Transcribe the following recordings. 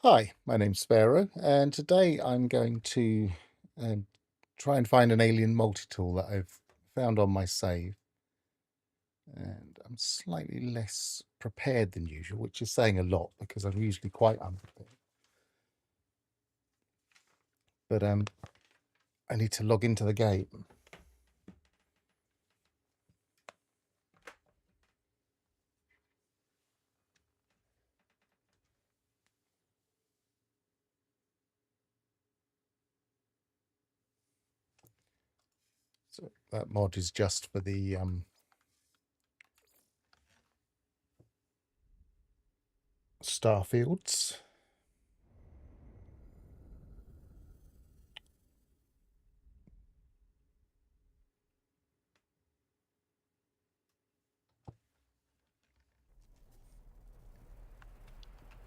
Hi, my name's Pharaoh, and today I'm going to um, try and find an alien multi-tool that I've found on my save. And I'm slightly less prepared than usual, which is saying a lot because I'm usually quite unprepared. But I need to log into the game. So that mod is just for the star fields.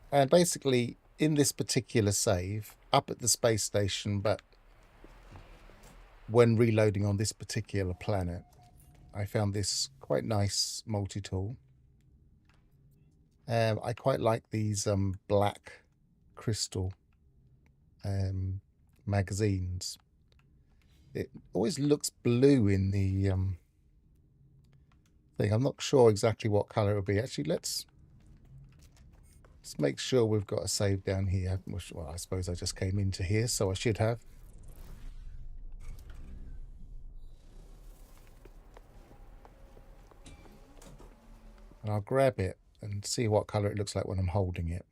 And basically, in this particular save, up at the space station, but when reloading on this particular planet, I found this quite nice multi-tool. I quite like these black crystal magazines. It always looks blue in the thing. I'm not sure exactly what color it will be. Actually, let's make sure we've got a save down here. Well, I suppose I just came into here, so I should have. And I'll grab it and see what color it looks like when I'm holding it.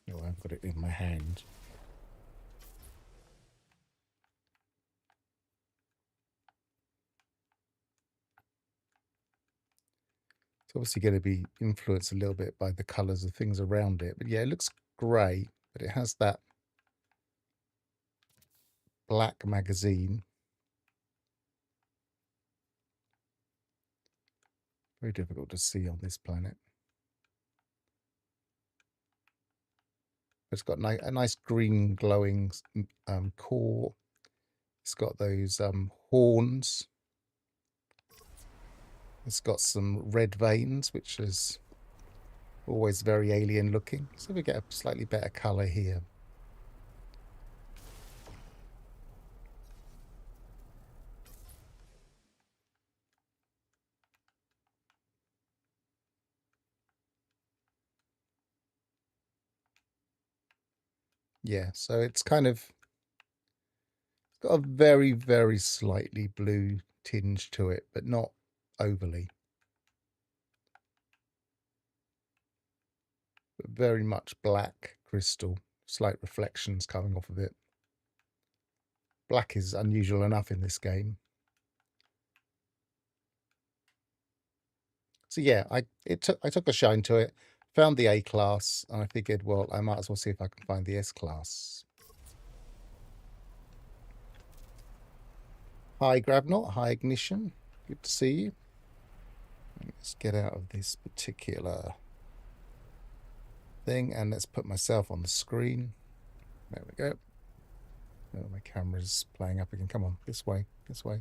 Oh, I've got it in my hand. It's obviously going to be influenced a little bit by the colors of things around it. But yeah, it looks grey, but it has that black magazine. Very difficult to see on this planet. It's got a nice green glowing core. It's got those horns. It's got some red veins, which is always very alien looking. So we get a slightly better color here. Yeah, so it's kind of got a very, very slightly blue tinge to it, but not overly. But very much black crystal, slight reflections coming off of it. Black is unusual enough in this game. So yeah, I took a shine to it, found the A class, and I figured, well, I might as well see if I can find the S class. Hi Gravnot, hi Ignition, good to see you. Let's get out of this particular thing and let's put myself on the screen. There we go. Oh, my camera's playing up again. Come on, this way, this way.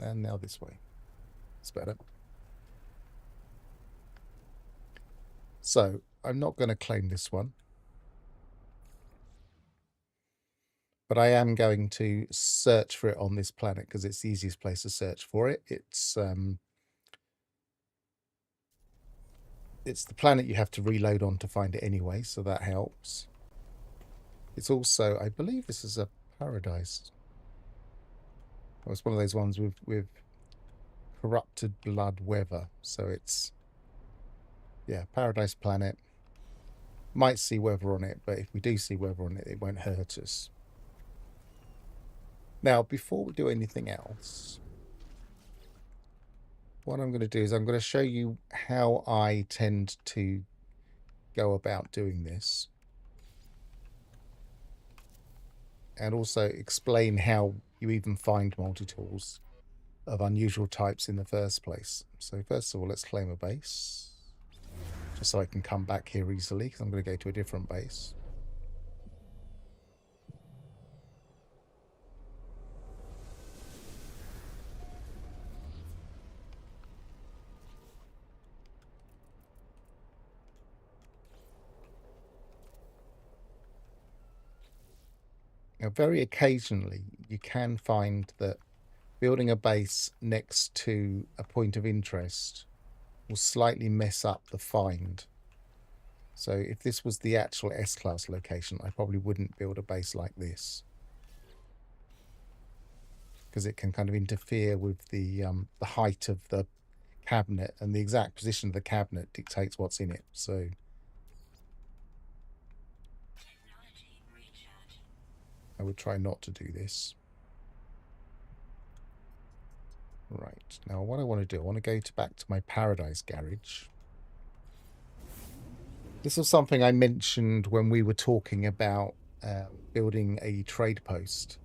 And now this way. It's better. So I'm not going to claim this one, but I am going to search for it on this planet because it's the easiest place to search for it. It's the planet you have to reload on to find it anyway, so that helps. It's also, I believe this is a paradise. Oh, it's one of those ones with corrupted blood weather, so it's, yeah, paradise planet. Might see weather on it, but if we do see weather on it, it won't hurt us. Now, before we do anything else, what I'm going to do is I'm going to show you how I tend to go about doing this. and also explain how you even find multi-tools of unusual types in the first place. So first of all, let's claim a base, just so I can come back here easily, because I'm going to go to a different base. Now, very occasionally, you can find that building a base next to a point of interest will slightly mess up the find. So if this was the actual S-class location, I probably wouldn't build a base like this, because it can kind of interfere with the height of the cabinet, and the exact position of the cabinet dictates what's in it. So I would try not to do this. Right, now what I want to do, I want to go back to my Paradise garage. This was something I mentioned when we were talking about building a trade post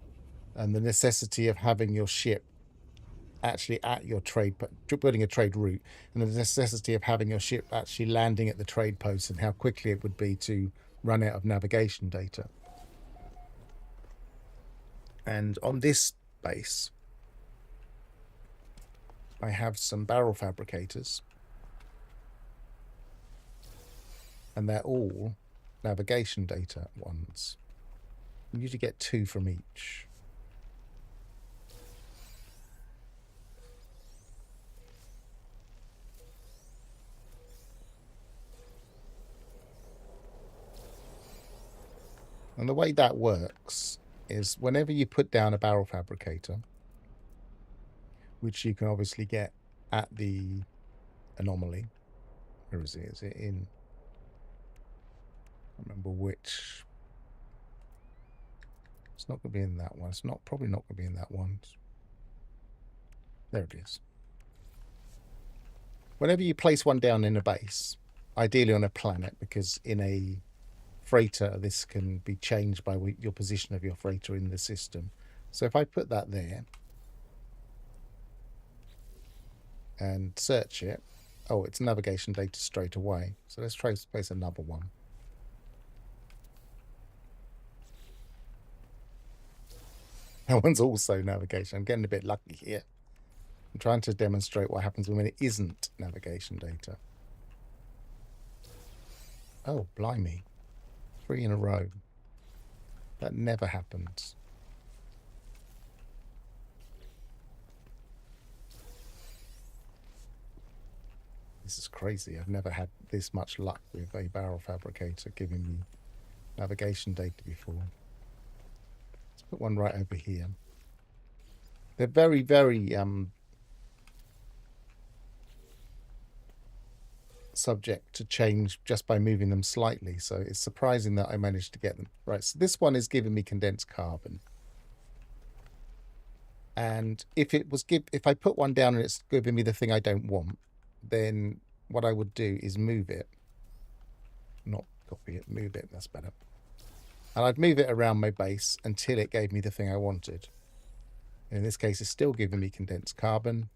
and the necessity of having your ship actually at your trade, building a trade route, and the necessity of having your ship actually landing at the trade post, and how quickly it would be to run out of navigation data. And on this base, I have some barrel fabricators, and they're all navigation data ones. You usually get 2 from each. And the way that works is whenever you put down a barrel fabricator, which you can obviously get at the anomaly. Where is it? Is it in? I don't remember which. It's not going to be in that one. It's probably not going to be in that one. There it is. Whenever you place one down in a base, ideally on a planet, because in a freighter this can be changed by your position of your freighter in the system. So if I put that there and search it, oh, it's navigation data straight away. So let's try to place another one. That one's also navigation. I'm getting a bit lucky here. I'm trying to demonstrate what happens when it isn't navigation data. Oh, blimey. 3 in a row. That never happens. This is crazy. I've never had this much luck with a barrel fabricator giving me navigation data before. Let's put one right over here. They're very, very subject to change just by moving them slightly. So it's surprising that I managed to get them. Right, so this one is giving me condensed carbon. And if I put one down and it's giving me the thing I don't want, then what I would do is move it. Not copy it, move it, that's better. And I'd move it around my base until it gave me the thing I wanted. And in this case, it's still giving me condensed carbon.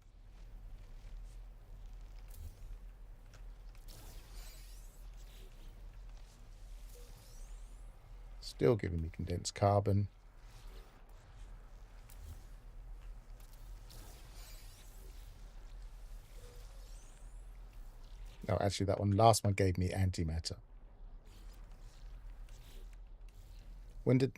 Still giving me condensed carbon. No, actually, that last one gave me antimatter. When did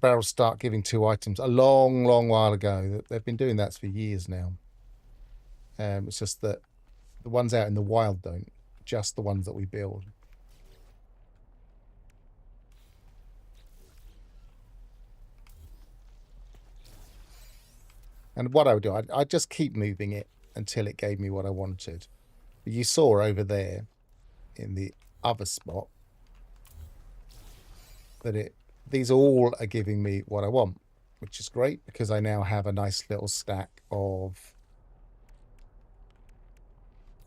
barrels start giving 2 items? A long, long while ago. They've been doing that for years now. It's just that the ones out in the wild don't. Just the ones that we build. And what I would do, I'd just keep moving it until it gave me what I wanted. But you saw over there in the other spot that these all are giving me what I want, which is great because I now have a nice little stack of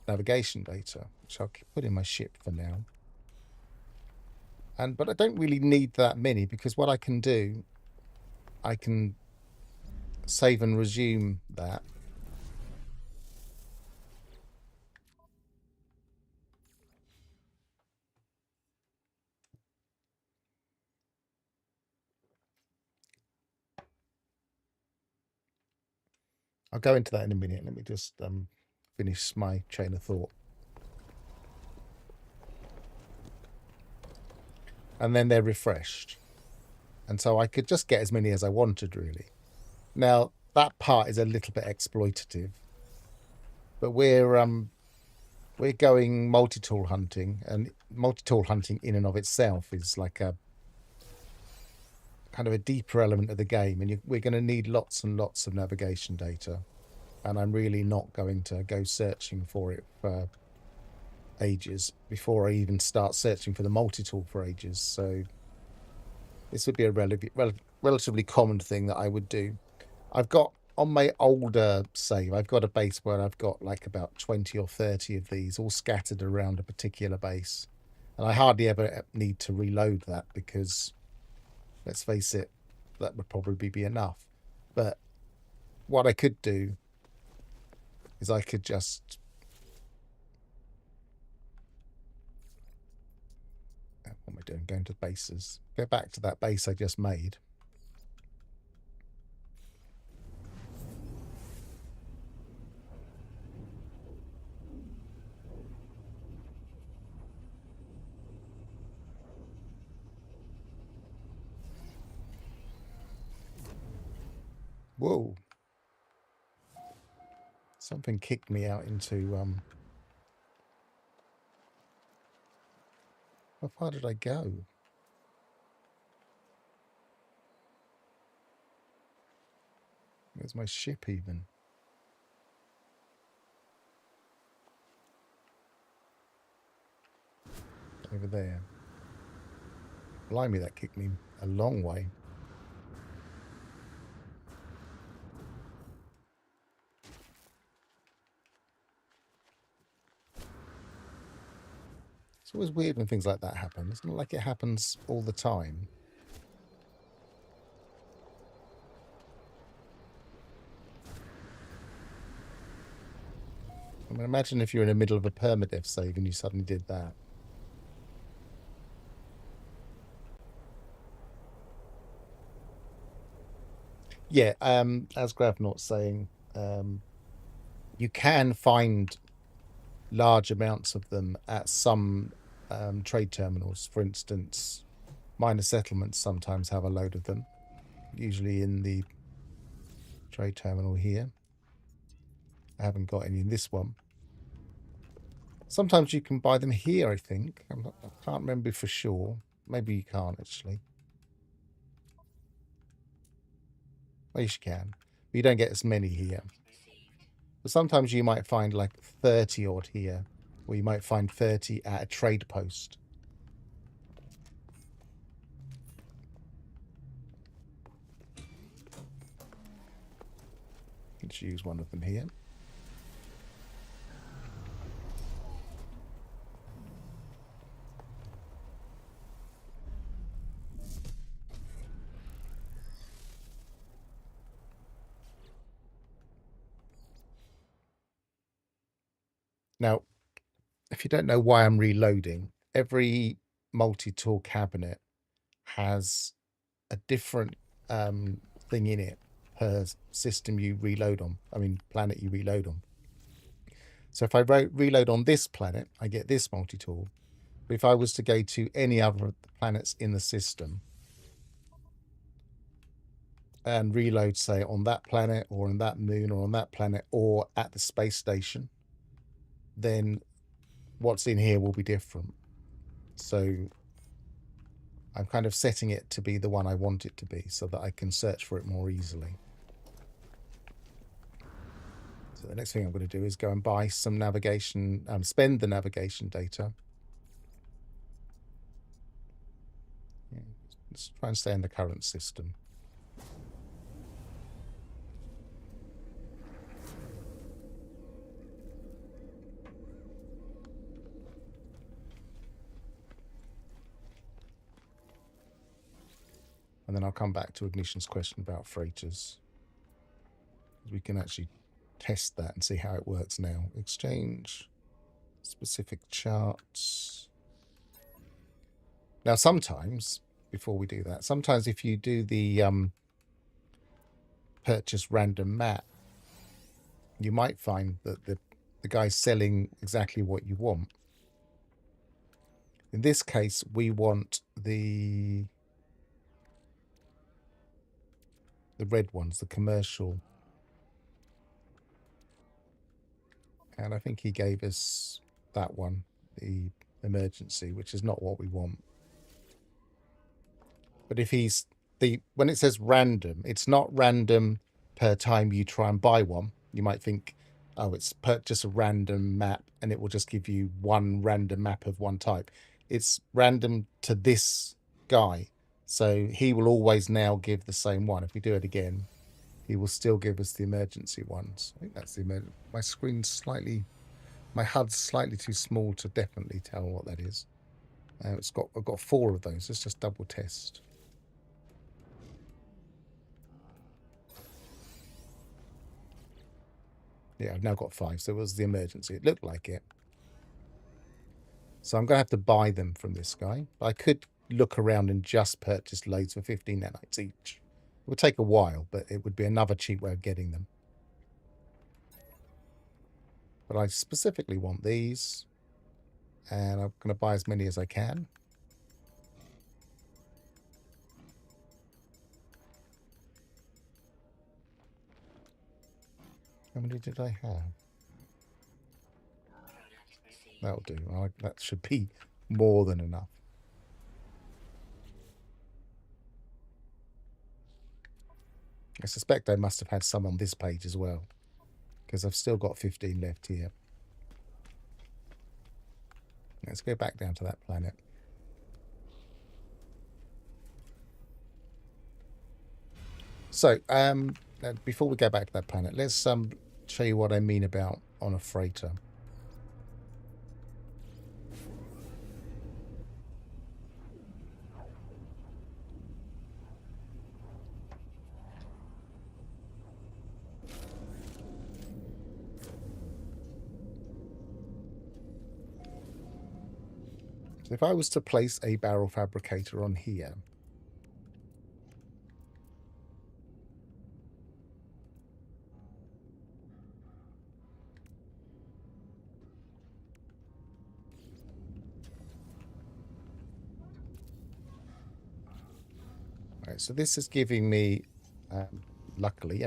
navigation data, which I'll put in my ship for now. But I don't really need that many, because what I can do, I can save and resume that. I'll go into that in a minute. Let me just finish my chain of thought. And then they're refreshed. And so I could just get as many as I wanted, really. Now, that part is a little bit exploitative, but we're going multi-tool hunting, and multi-tool hunting in and of itself is like a kind of a deeper element of the game, and we're going to need lots and lots of navigation data, and I'm really not going to go searching for it for ages before I even start searching for the multi-tool for ages. So this would be a relatively common thing that I would do. I've got on my older save, I've got a base where I've got like about 20 or 30 of these all scattered around a particular base, and I hardly ever need to reload that, because let's face it, that would probably be enough. But what I could do is I could just what am I doing? Going to bases. Go back to that base I just made. Whoa. Something kicked me out into how far did I go? Where's my ship even? Over there. Blimey, that kicked me a long way. It's always weird when things like that happen. It's not like it happens all the time. I mean, imagine if you're in the middle of a permadeath save and you suddenly did that. Yeah, as Gravnaught's saying, you can find large amounts of them at some trade terminals. For instance, minor settlements sometimes have a load of them, usually in the trade terminal here. I haven't got any in this one. Sometimes you can buy them here, I think. I can't remember for sure. Maybe you can't, actually. Well, you can. But you don't get as many here. But sometimes you might find like 30 odd here, or you might find 30 at a trade post. Let's use one of them here. Now, if you don't know why I'm reloading, every multi-tool cabinet has a different thing in it per system you reload on. I mean, planet you reload on. So if I reload on this planet, I get this multi-tool. But if I was to go to any other of the planets in the system and reload, say, on that planet or on that moon or on that planet or at the space station, then what's in here will be different. So I'm kind of setting it to be the one I want it to be so that I can search for it more easily. So the next thing I'm going to do is go and buy some navigation, spend the navigation data. Yeah, let's try and stay in the current system. And then I'll come back to Ignition's question about freighters. We can actually test that and see how it works now. Exchange, specific charts. Now, sometimes, before we do that, sometimes if you do the purchase random map, you might find that the guy's selling exactly what you want. In this case, we want the red ones, the commercial. And I think he gave us that one, the emergency, which is not what we want. But if he's when it says random, it's not random per time you try and buy one. You might think, oh, it's purchase a random map and it will just give you one random map of one type. It's random to this guy. So he will always now give the same one. If we do it again, he will still give us the emergency ones. I think that's the emergency. My screen's slightly, my HUD's slightly too small to definitely tell what that is. I've got 4 of those. Let's just double test. Yeah, I've now got 5. So it was the emergency. It looked like it. So I'm going to have to buy them from this guy. I could look around and just purchase loads for 15 nanites each. It would take a while, but it would be another cheap way of getting them. But I specifically want these. And I'm going to buy as many as I can. How many did I have? That'll do. That should be more than enough. I suspect I must have had some on this page as well, because I've still got 15 left here. Let's go back down to that planet. So, before we go back to that planet, let's show you what I mean about on a freighter. So if I was to place a barrel fabricator on here, right, so this is giving me, luckily,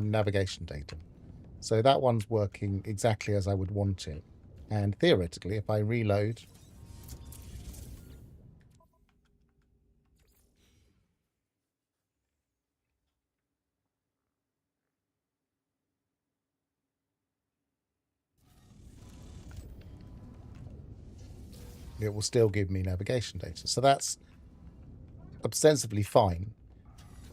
navigation data. So that one's working exactly as I would want it. And theoretically, if I reload, it will still give me navigation data. So that's ostensibly fine.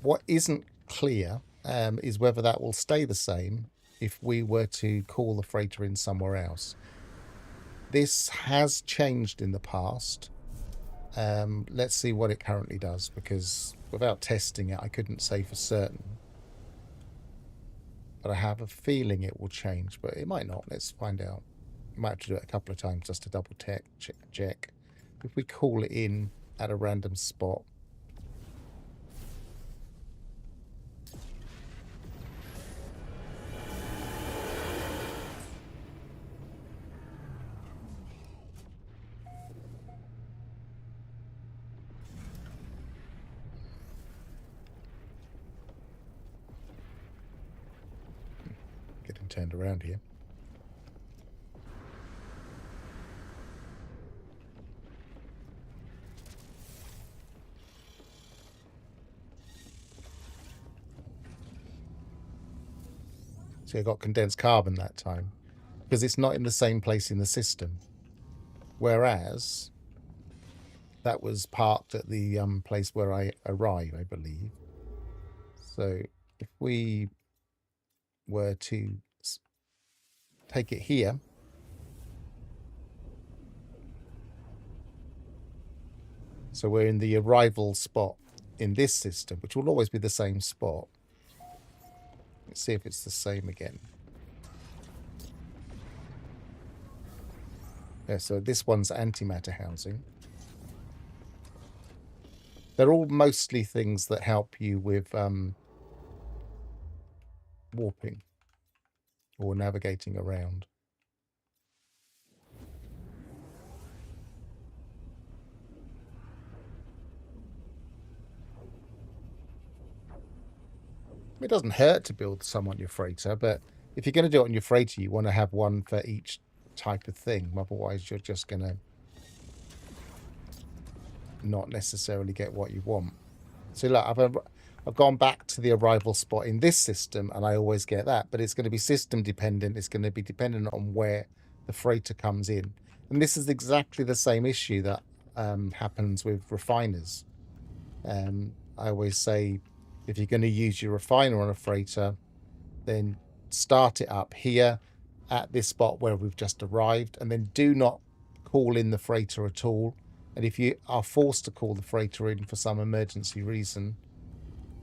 What isn't clear is whether that will stay the same if we were to call the freighter in somewhere else. This has changed in the past. Let's see what it currently does, because without testing it, I couldn't say for certain. But I have a feeling it will change, but it might not. Let's find out. You might have to do it a couple of times just to double check. If we call it in at a random spot, getting turned around here. So I got condensed carbon that time, because it's not in the same place in the system. Whereas that was parked at the place where I arrive, I believe. So if we were to take it here, so we're in the arrival spot in this system, which will always be the same spot. Let's see if it's the same again. Yeah, so this one's antimatter housing. They're all mostly things that help you with warping or navigating around. It doesn't hurt to build some on your freighter, but if you're going to do it on your freighter, you want to have one for each type of thing. Otherwise, you're just going to not necessarily get what you want. So look, I've gone back to the arrival spot in this system, and I always get that, but it's going to be system dependent. It's going to be dependent on where the freighter comes in. And this is exactly the same issue that happens with refiners. I always say, if you're going to use your refiner on a freighter, then start it up here at this spot where we've just arrived, and then do not call in the freighter at all. And if you are forced to call the freighter in for some emergency reason,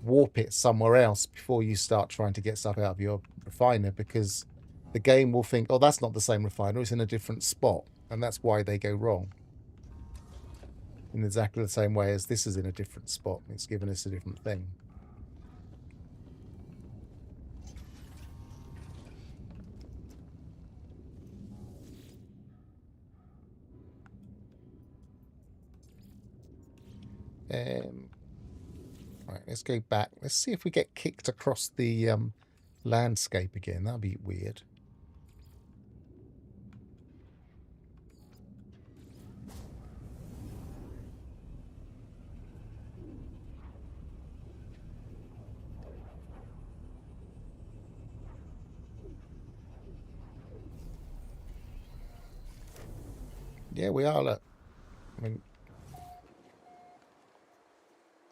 warp it somewhere else before you start trying to get stuff out of your refiner, because the game will think, oh, that's not the same refiner, it's in a different spot, and that's why they go wrong. In exactly the same way as this is in a different spot, it's given us a different thing. Right, let's go back. Let's see if we get kicked across the landscape again. That'd be weird. Yeah, we are. Look, I mean,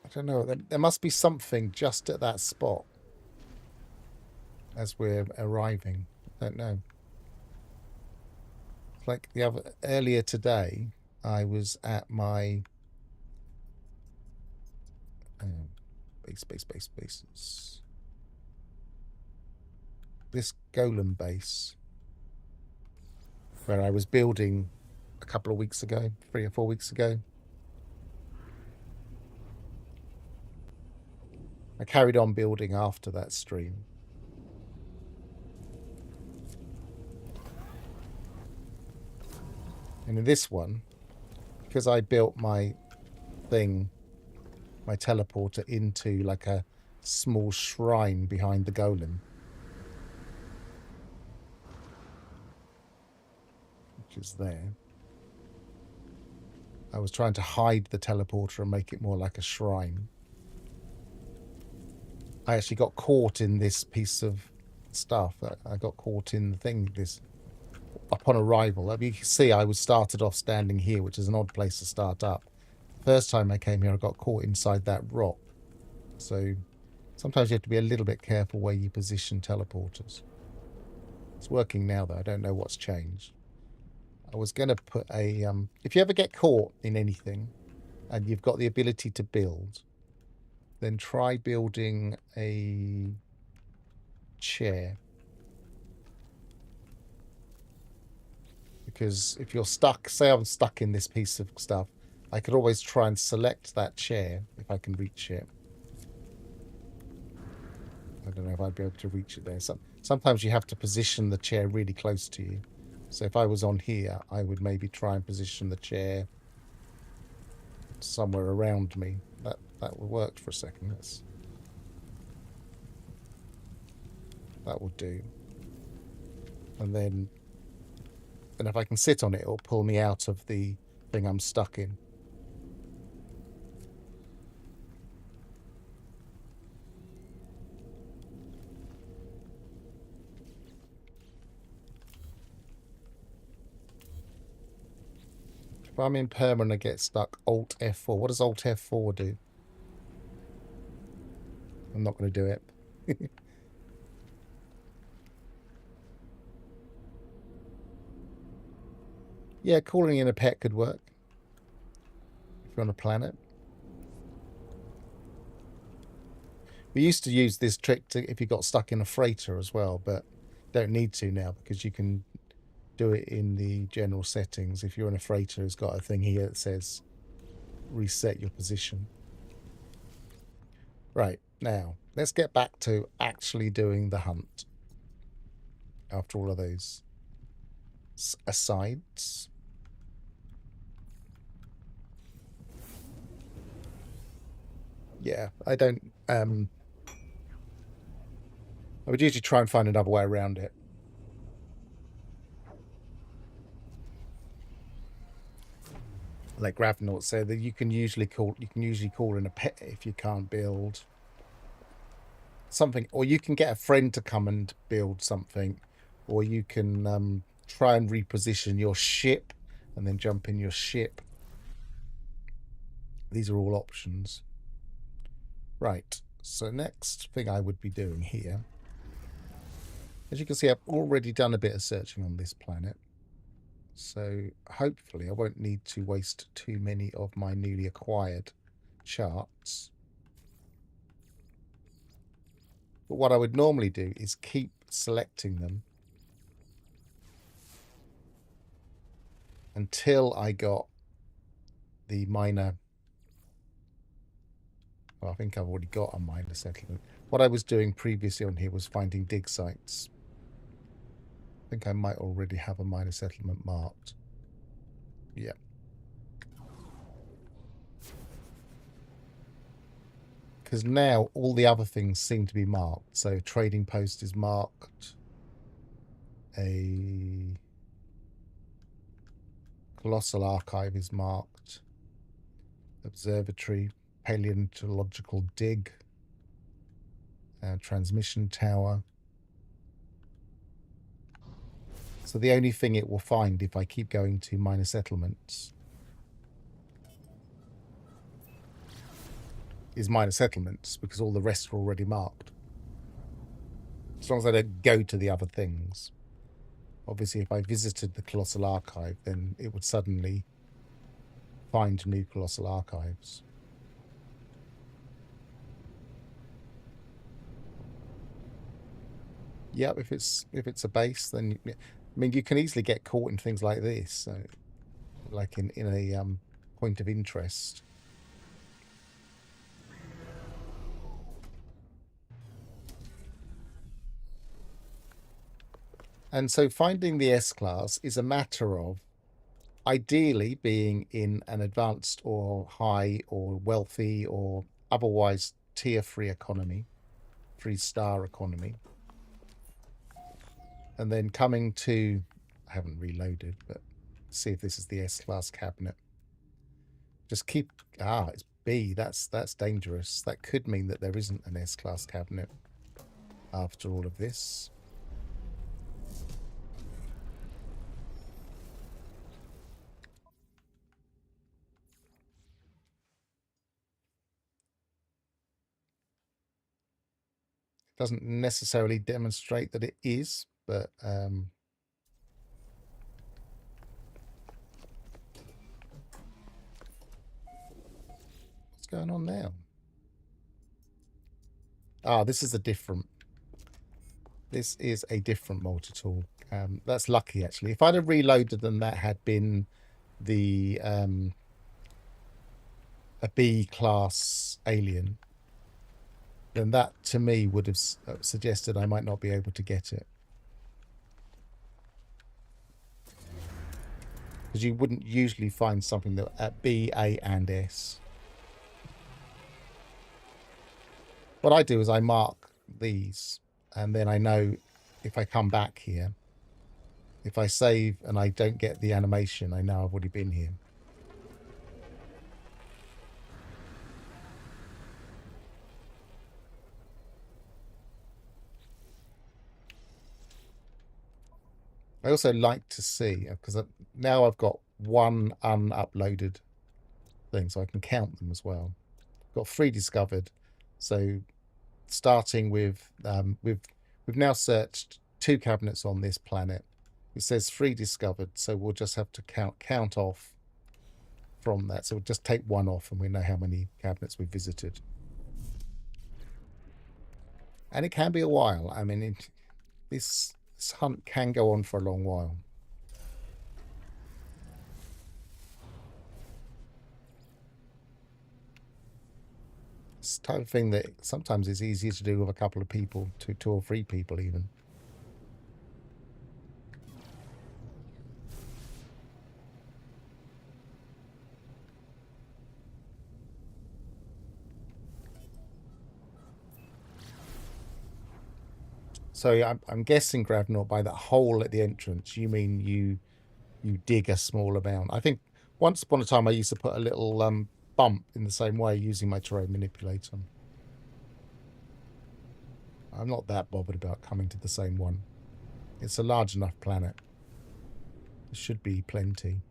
I don't know. There must be something just at that spot as we're arriving. I don't know. Like earlier today, I was at my base. This golem base where I was building a couple of weeks ago, 3 or 4 weeks ago. I carried on building after that stream. And in this one, because I built my thing, my teleporter, into like a small shrine behind the golem, which is there, I was trying to hide the teleporter and make it more like a shrine. I actually got caught in this piece of stuff. I got caught in the thing, this, upon arrival. You can see I was started off standing here, which is an odd place to start up. First time I came here, I got caught inside that rock. So sometimes you have to be a little bit careful where you position teleporters. It's working now, though. I don't know what's changed. I was going to put a... if you ever get caught in anything and you've got the ability to build, then try building a chair. Because if you're stuck, say I'm stuck in this piece of stuff, I could always try and select that chair if I can reach it. I don't know if I'd be able to reach it there. Sometimes you have to position the chair really close to you. So if I was on here, I would maybe try and position the chair somewhere around me. That will work for a second. That will do. And then if I can sit on it, it'll pull me out of the thing I'm stuck in. If I'm in perm and I get stuck, Alt F4. What does Alt F4 do? I'm not going to do it. Yeah, calling in a pet could work if you're on a planet. We used to use this trick to if you got stuck in a freighter as well, but don't need to now because you can do it in the general settings. If you're in a freighter, it's got a thing here that says reset your position. Right, now let's get back to actually doing the hunt after all of those asides. Yeah, I don't I would usually try and find another way around it. Like Gravnaut said, that you can usually call in a pet if you can't build something, or you can get a friend to come and build something, or you can try and reposition your ship and then jump in your ship. These are all options. Right, so next thing I would be doing here, as you can see, I've already done a bit of searching on this planet, so hopefully I won't need to waste too many of my newly acquired charts. But what I would normally do is keep selecting them until I got the minor. Well, I think I've already got a minor settlement. What I was doing previously on here was finding dig sites. I think I might already have a minor settlement marked. Yeah. Because now all the other things seem to be marked. So trading post is marked. A colossal archive is marked. Observatory, paleontological dig, transmission tower. So the only thing it will find if I keep going to minor settlements is minor settlements, because all the rest are already marked. As long as I don't go to the other things. Obviously, if I visited the Colossal Archive, then it would suddenly find new Colossal Archives. Yeah, if it's a base, then I mean you can easily get caught in things like this, so, like in a point of interest. And so finding the S-class is a matter of ideally being in an advanced or high or wealthy or otherwise tier 3 economy, 3-star economy. And then coming to, I haven't reloaded, but see if this is the S-class cabinet. Just keep, it's B, that's dangerous. That could mean that there isn't an S-class cabinet after all of this. Doesn't necessarily demonstrate that it is, but what's going on now? This is a different multi-tool. That's lucky, actually. If I'd have reloaded and that had been the a B class alien, then that to me would have suggested I might not be able to get it. Because you wouldn't usually find something that at B, A, and S. What I do is I mark these, and then I know if I come back here, if I save and I don't get the animation, I know I've already been here. I also like to see, because now I've got one unuploaded thing, so I can count them as well. Got 3 discovered. So starting with, we've now searched 2 cabinets on this planet. It says 3 discovered, so we'll just have to count off from that. So we'll just take 1 off and we know how many cabinets we've visited. And it can be a while. I mean, this hunt can go on for a long while. It's the type of thing that sometimes is easier to do with a couple of people, two or three people even. So I'm guessing, Gravnor, by that hole at the entrance, you mean you dig a small amount. I think once upon a time I used to put a little bump in the same way using my terrain manipulator. I'm not that bothered about coming to the same one. It's a large enough planet. There should be plenty.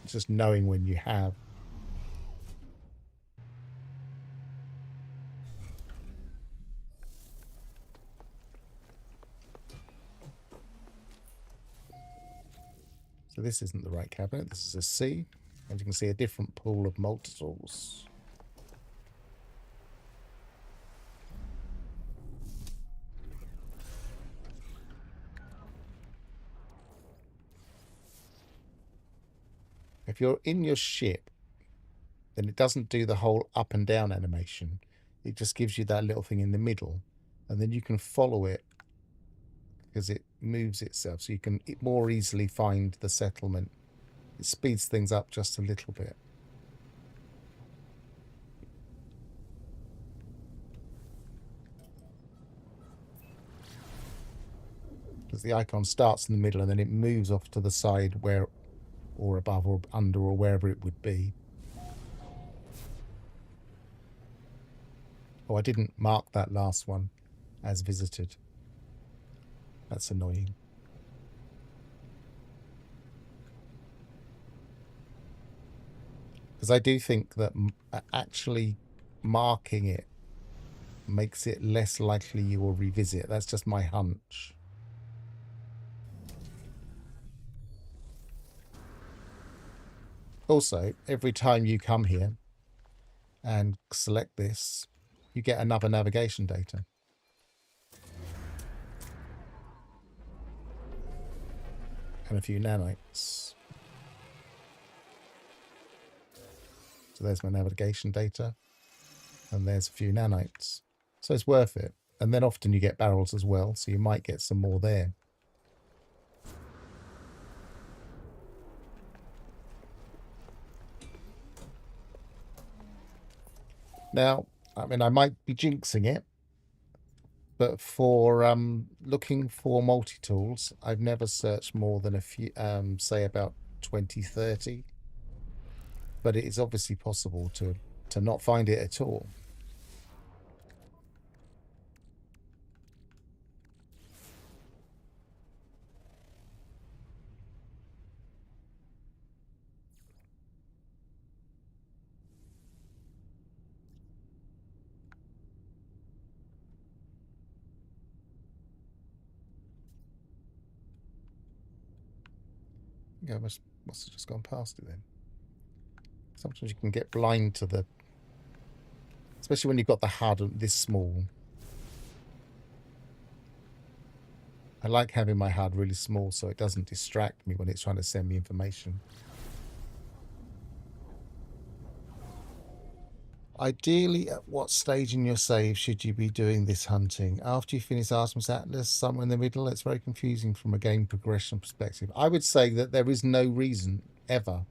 It's just knowing when you have. So this isn't the right cabinet. This is a C. And you can see a different pool of multitools. If you're in your ship, then it doesn't do the whole up and down animation. It just gives you that little thing in the middle. And then you can follow it because it moves itself. So you can more easily find the settlement. It speeds things up just a little bit. Because the icon starts in the middle and then it moves off to the side where, or above or under or wherever it would be. Oh, I didn't mark that last one as visited. That's annoying. Because I do think that actually marking it makes it less likely you will revisit. That's just my hunch. Also, every time you come here and select this, you get another navigation data. And a few nanites. So there's my navigation data. And there's a few nanites. So it's worth it. And then often you get barrels as well, so you might get some more there. Now, I mean, I might be jinxing it, but for looking for multi-tools, I've never searched more than a few, say about 20, 30. But it is obviously possible to not find it at all. Yeah, I must have just gone past it then. Sometimes you can get blind to the, especially when you've got the HUD this small. I like having my HUD really small so it doesn't distract me when it's trying to send me information. Ideally, at what stage in your save should you be doing this hunting? After you finish Artemis Atlas, somewhere in the middle? It's very confusing from a game progression perspective. I would say that there is no reason ever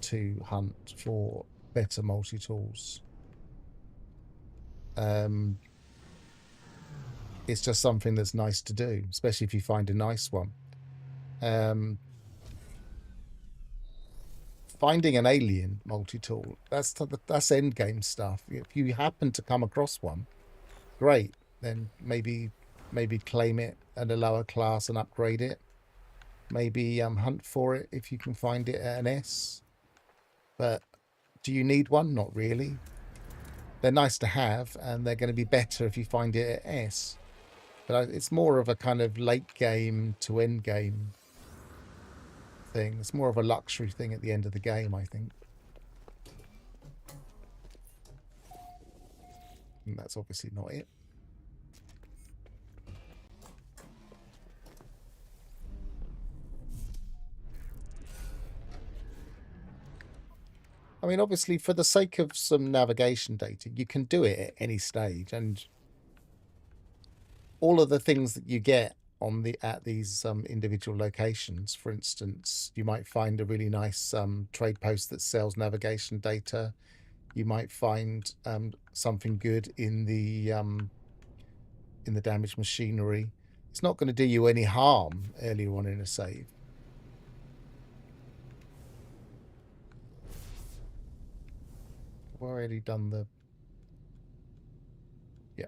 to hunt for better multi-tools. It's just something that's nice to do, especially if you find a nice one. Finding an alien multi-tool, that's end game stuff. If you happen to come across one, great. Then maybe claim it at a lower class and upgrade it. Maybe hunt for it if you can find it at an S. But do you need one? Not really. They're nice to have, and they're going to be better if you find it at S. But it's more of a kind of late game to end game thing. It's more of a luxury thing at the end of the game, I think. And that's obviously not it. I mean, obviously, for the sake of some navigation data, you can do it at any stage, and all of the things that you get at these individual locations. For instance, you might find a really nice trade post that sells navigation data. You might find something good in the damaged machinery. It's not going to do you any harm earlier on in a save. We've already done the... Yeah.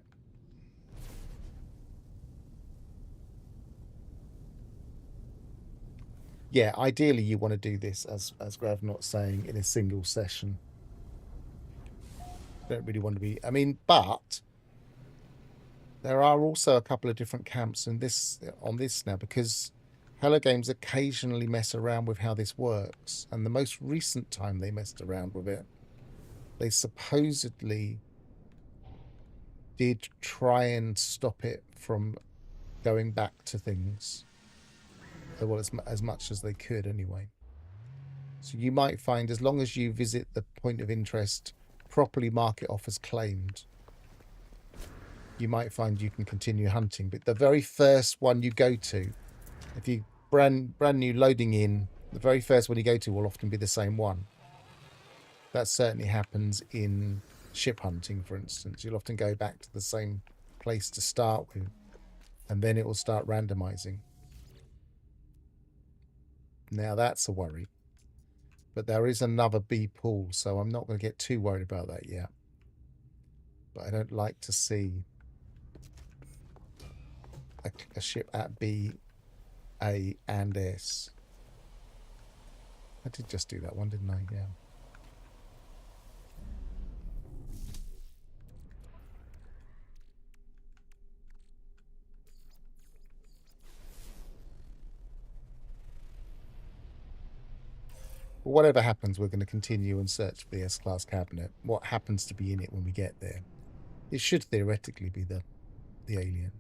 Yeah, ideally you want to do this, as Gravnot's saying, in a single session. You don't really want to be... I mean, but there are also a couple of different camps on this now, because Hello Games occasionally mess around with how this works. And the most recent time they messed around with it, they supposedly did try and stop it from going back to things. Well, as much as they could anyway. So you might find, as long as you visit the point of interest, properly mark it off as claimed, you might find you can continue hunting. But the very first one you go to, if you brand new loading in, the very first one you go to will often be the same one. That certainly happens in ship hunting, for instance. You'll often go back to the same place to start with, and then it will start randomizing. Now that's a worry. But there is another B pool, so I'm not going to get too worried about that yet. But I don't like to see a ship at B, A, and S. I did just do that one, didn't I? Yeah. But whatever happens, we're going to continue and search for the S-Class cabinet. What happens to be in it when we get there? It should theoretically be the alien.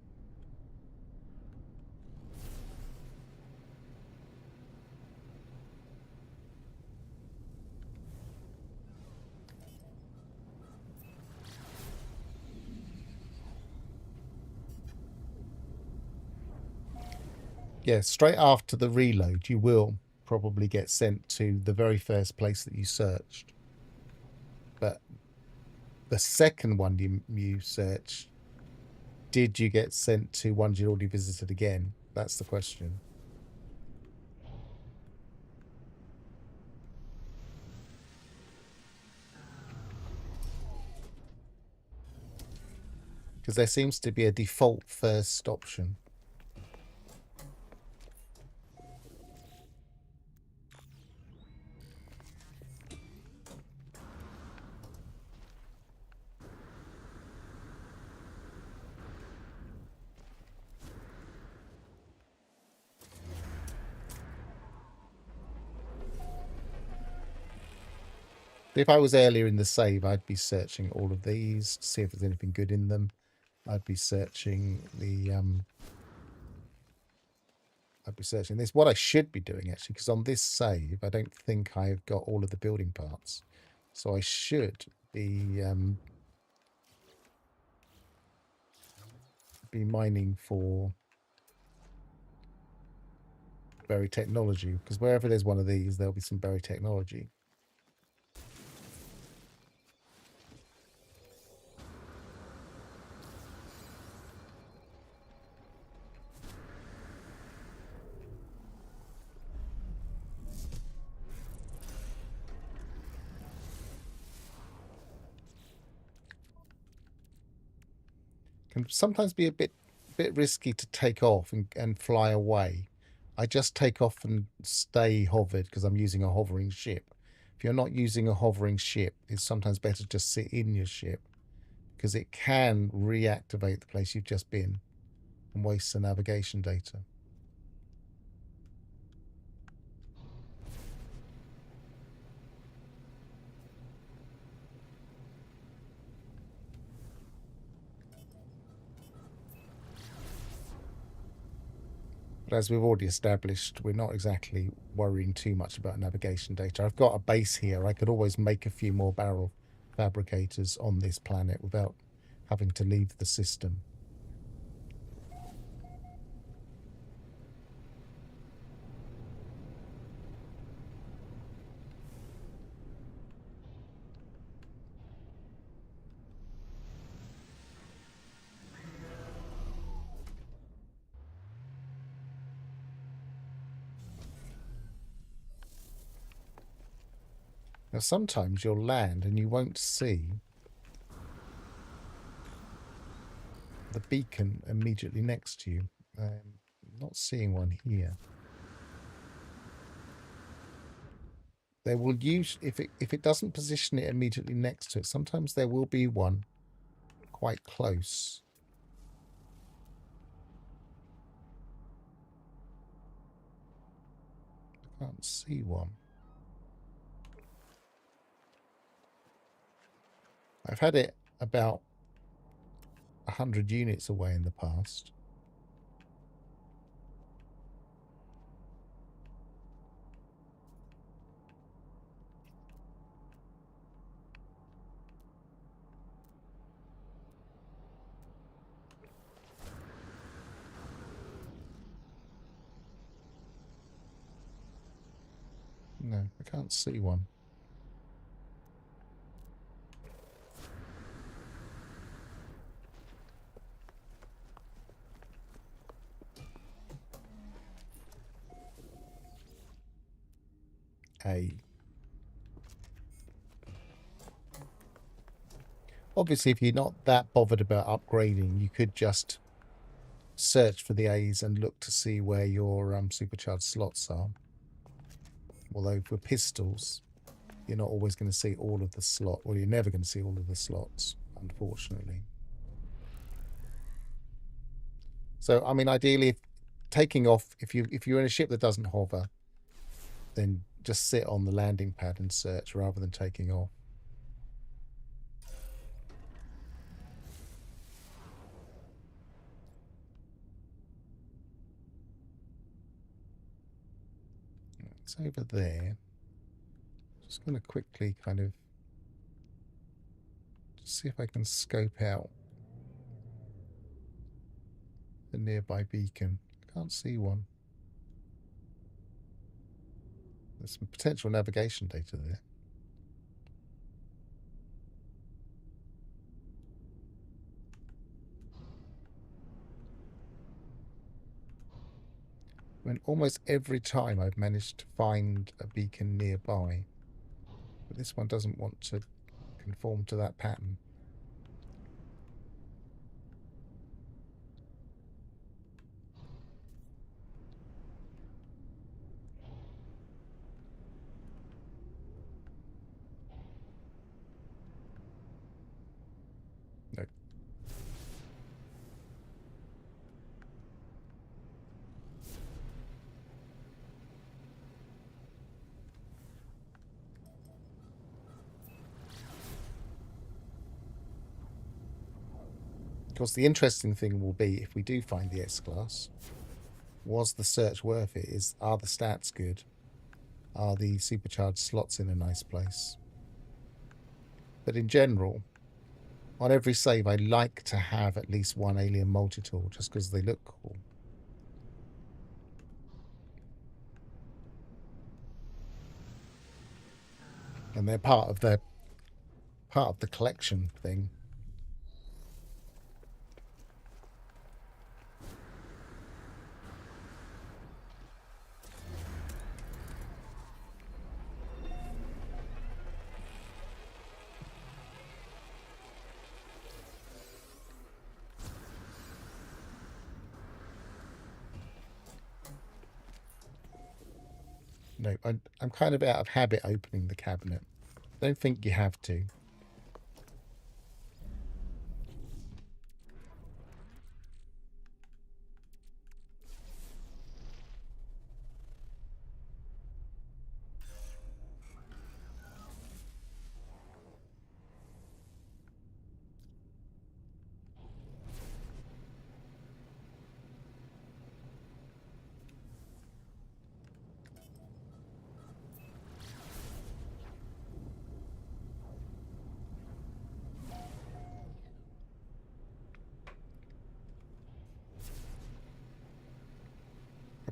Yeah, straight after the reload, you will probably get sent to the very first place that you searched. But the second one you searched, did you get sent to ones you'd already visited again? That's the question. Because there seems to be a default first option. If I was earlier in the save, I'd be searching all of these to see if there's anything good in them. I'd be searching the I'd be searching this. What I should be doing, actually, because on this save, I don't think I've got all of the building parts. So I should be mining for berry technology, because wherever there's one of these, there'll be some berry technology. Can sometimes be a bit risky to take off and fly away. I just take off and stay hovered because I'm using a hovering ship. If you're not using a hovering ship, it's sometimes better to just sit in your ship, because it can reactivate the place you've just been and waste the navigation data. But as we've already established, we're not exactly worrying too much about navigation data. I've got a base here. I could always make a few more barrel fabricators on this planet without having to leave the system. Now, sometimes you'll land and you won't see the beacon immediately next to you. I'm not seeing one here. They will use, if it doesn't position it immediately next to it, sometimes there will be one quite close. I can't see one. I've had it about 100 units away in the past. No, I can't see one. Obviously, if you're not that bothered about upgrading, you could just search for the A's and look to see where your supercharged slots are. Although for pistols, you're not always going to see all of the slot. Well, you're never going to see all of the slots, unfortunately. So, I mean, ideally, if taking off, if you're in a ship that doesn't hover, then just sit on the landing pad and search rather than taking off. It's over there. Just going to quickly kind of see if I can scope out the nearby beacon. I can't see one. There's some potential navigation data there. I mean, almost every time I've managed to find a beacon nearby, but this one doesn't want to conform to that pattern. No. Of course, the interesting thing will be if we do find the S-Class, was the search worth it? Are the stats good? Are the supercharged slots in a nice place? But in general, on every save, I like to have at least one alien multi-tool just because they look cool. And they're part of the collection thing. No, I'm kind of out of habit opening the cabinet. Don't think you have to.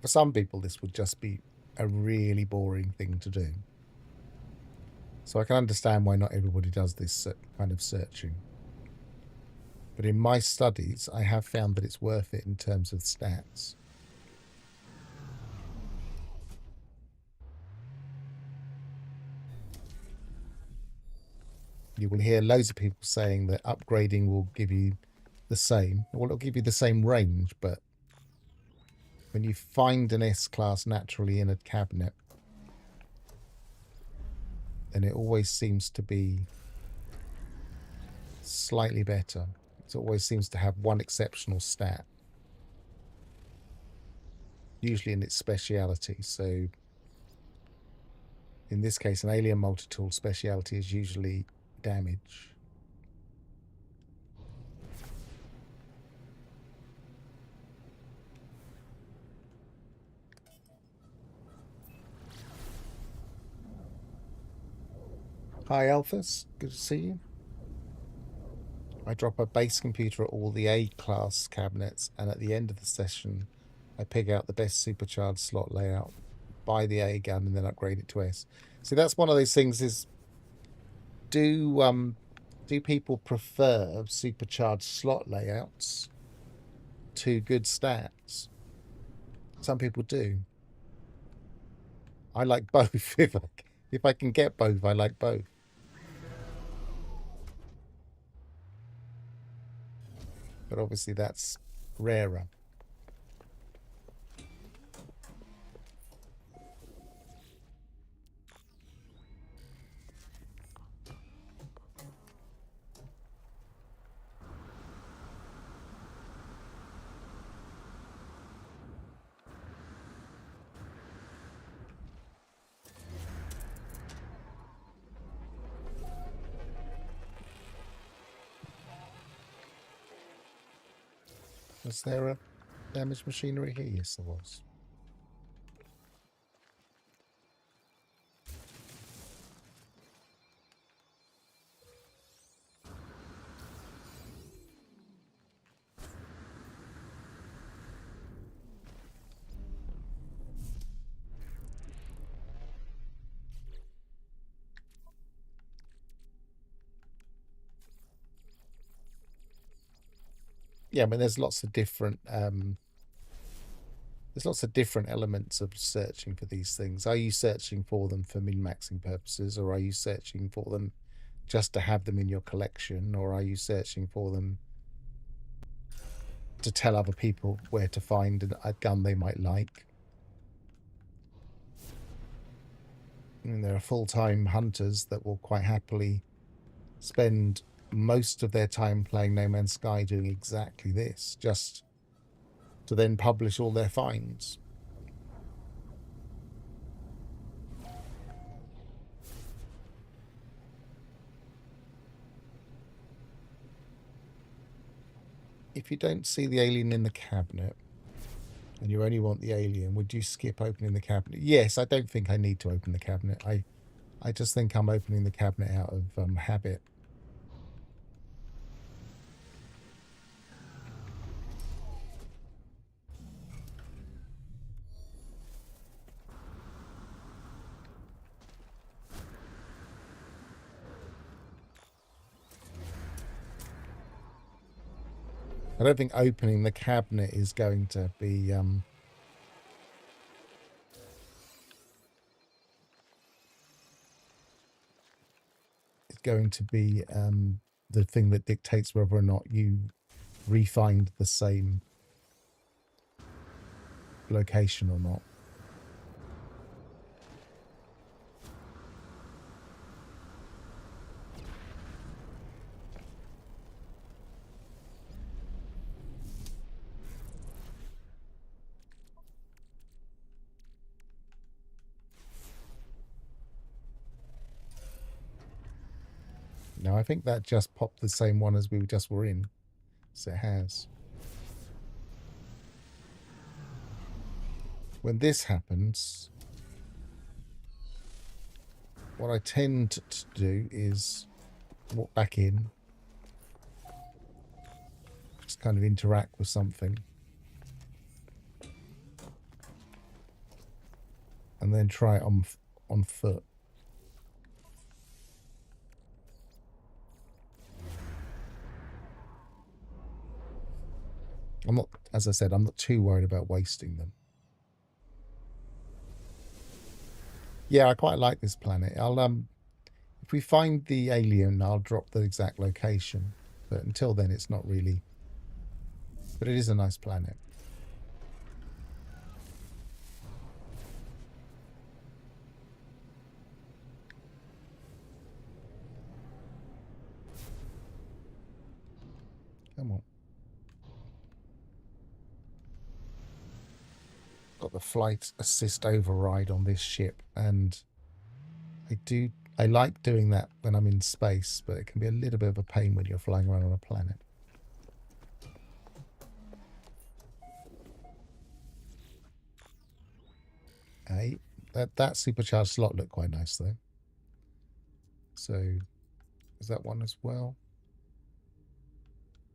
for some people, this would just be a really boring thing to do. So I can understand why not everybody does this kind of searching. But in my studies, I have found that it's worth it in terms of stats. You will hear loads of people saying that upgrading will give you the same. Well, it'll give you the same range, but when you find an S-class naturally in a cabinet, then it always seems to be slightly better. It always seems to have one exceptional stat, usually in its speciality. So in this case, an alien multi-tool speciality is usually damage. Hi, Alphys. Good to see you. I drop a base computer at all the A-class cabinets, and at the end of the session, I pick out the best supercharged slot layout, buy the A gun, and then upgrade it to S. See, that's one of those things is, do people prefer supercharged slot layouts to good stats? Some people do. I like both. If I can get both, I like both. But obviously that's rarer. Was there a damaged machinery here? Yes, there was. Yeah, I mean, there's lots of different elements of searching for these things. Are you searching for them for min-maxing purposes, or are you searching for them just to have them in your collection, or are you searching for them to tell other people where to find a gun they might like? I mean, there are full-time hunters that will quite happily spend most of their time playing No Man's Sky doing exactly this, just to then publish all their finds. If you don't see the alien in the cabinet and you only want the alien, would you skip opening the cabinet? Yes, I don't think I need to open the cabinet. I just think I'm opening the cabinet out of habit. I don't think opening the cabinet is going to be the thing that dictates whether or not you re-find the same location or not. No, I think that just popped the same one as we just were in. So it has. When this happens, what I tend to do is walk back in, just kind of interact with something. and then try it on foot. I'm not, as I said, I'm not too worried about wasting them. Yeah, I quite like this planet. I'll if we find the alien, I'll drop the exact location. But until then, it's not really. But it is a nice planet. Come on. Got the flight assist override on this ship, and I like doing that when I'm in space, but it can be a little bit of a pain when you're flying around on a planet. Hey, that supercharged slot looked quite nice though. So is that one as well?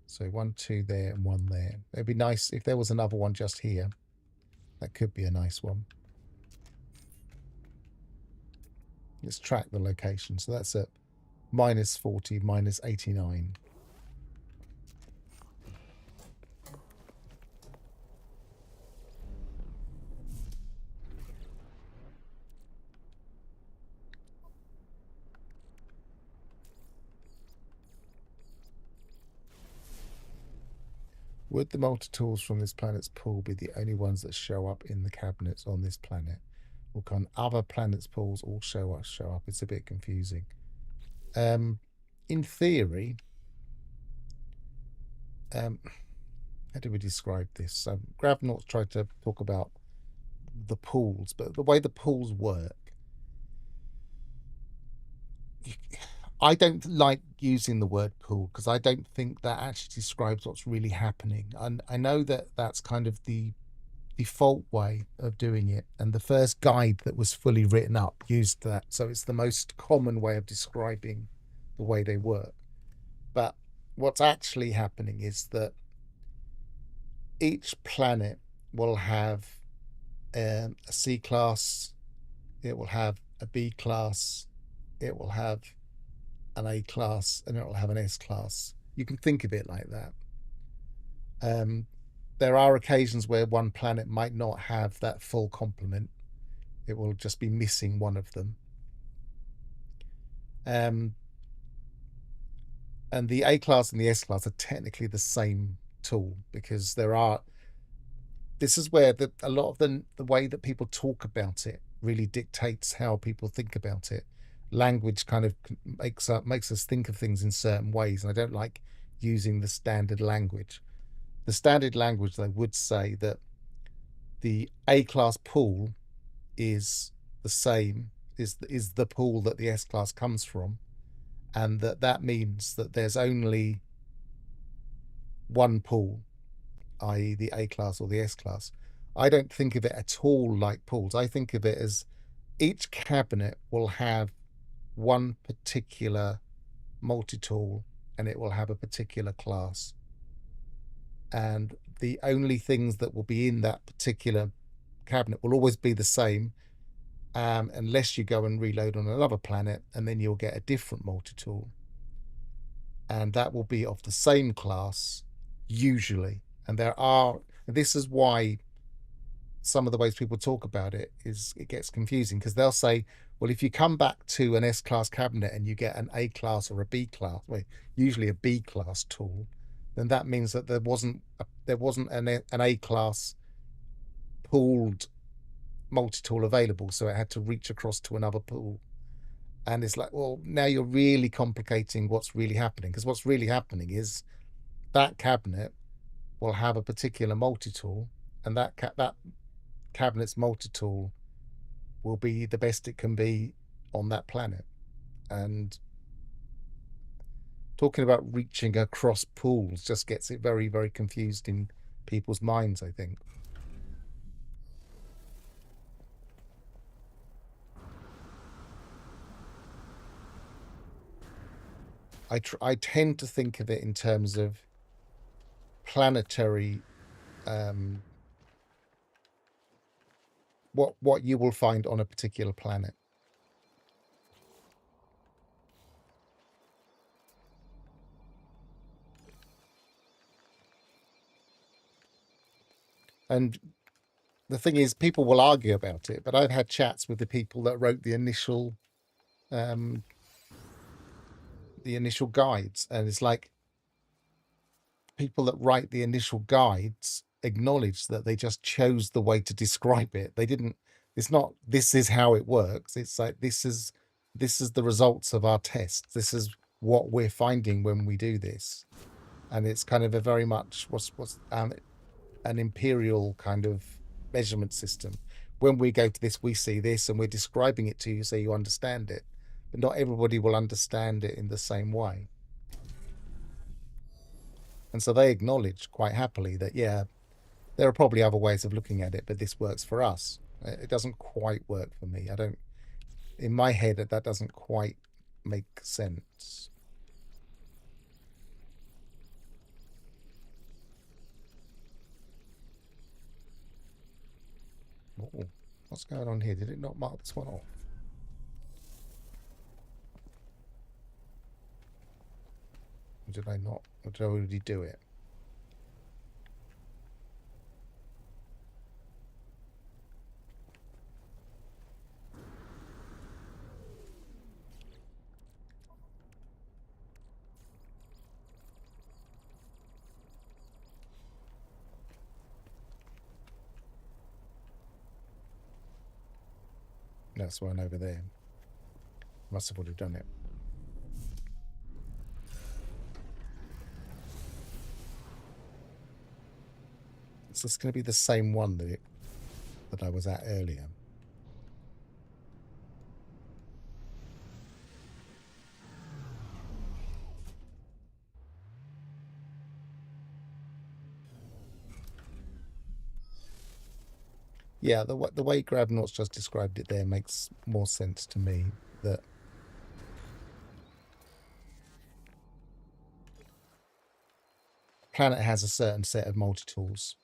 So 1, 2 there and 1 there. It'd be nice if there was another one just here. That could be a nice one. Let's track the location. So that's at -40, -89. Would the multi-tools from this planet's pool be the only ones that show up in the cabinets on this planet? Or can other planets' pools all show up? It's a bit confusing. In theory, how do we describe this? Gravnaught's tried to talk about the pools, but the way the pools work, I don't like using the word pool because I don't think that actually describes what's really happening. And I know that that's kind of the default way of doing it, and the first guide that was fully written up used that, so it's the most common way of describing the way they work. But what's actually happening is that each planet will have a C class, it will have a B class, it will have an A class, and it will have an S class. You can think of it like that. There are occasions where one planet might not have that full complement. It will just be missing one of them. And the A class and the S class are technically the same tool because this is where a lot of the way that people talk about it really dictates how people think about it. Language kind of makes us think of things in certain ways, and I don't like using the standard language. The standard language, they would say that the A class pool is the same, is the pool that the S class comes from, and that means that there's only one pool, i.e. the A class or the S class. I don't think of it at all like pools. I think of it as each cabinet will have one particular multi-tool, and it will have a particular class. And the only things that will be in that particular cabinet will always be the same, unless you go and reload on another planet, and then you'll get a different multi-tool. And that will be of the same class, usually. And this is why some of the ways people talk about it gets confusing, because they'll say, well, if you come back to an S-class cabinet and you get an A-class or a B-class, well, usually a B-class tool, then that means that there wasn't an A-class pooled multi-tool available, so it had to reach across to another pool. And it's like, well, now you're really complicating what's really happening, because what's really happening is that cabinet will have a particular multi-tool, and that cabinet's multi-tool will be the best it can be on that planet. And talking about reaching across pools just gets it very, very confused in people's minds, I think. I tend to think of it in terms of planetary what you will find on a particular planet. And the thing is, people will argue about it, but I've had chats with the people that wrote the initial guides, and it's like people that write the initial guides acknowledge that they just chose the way to describe it. They didn't. It's not. This is how it works. It's like this is the results of our tests. This is what we're finding when we do this, and it's kind of a very much what's an imperial kind of measurement system. When we go to this, we see this, and we're describing it to you so you understand it. But not everybody will understand it in the same way. And so they acknowledge quite happily that, yeah, there are probably other ways of looking at it, but this works for us. It doesn't quite work for me. I don't, in my head, that doesn't quite make sense. Oh, what's going on here? Did it not mark this one off? Or did I not? Or did I already do it? That's one over there. Must have already done it. Is this going to be the same one that I was at earlier? Yeah, the way Grabnaught's just described it there makes more sense to me. That planet has a certain set of multi-tools,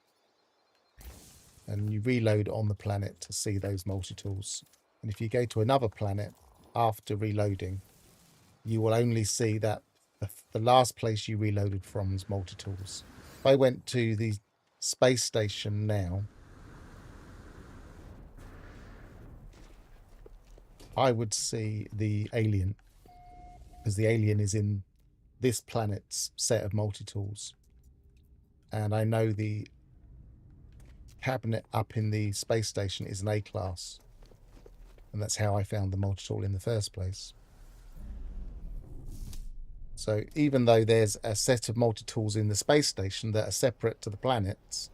and you reload on the planet to see those multi-tools. And if you go to another planet after reloading, you will only see that the last place you reloaded from is multi-tools. If I went to the space station now, I would see the alien, because the alien is in this planet's set of multi-tools. And I know the cabinet up in the space station is an A-class. And that's how I found the multi-tool in the first place. So even though there's a set of multi-tools in the space station that are separate to the planets,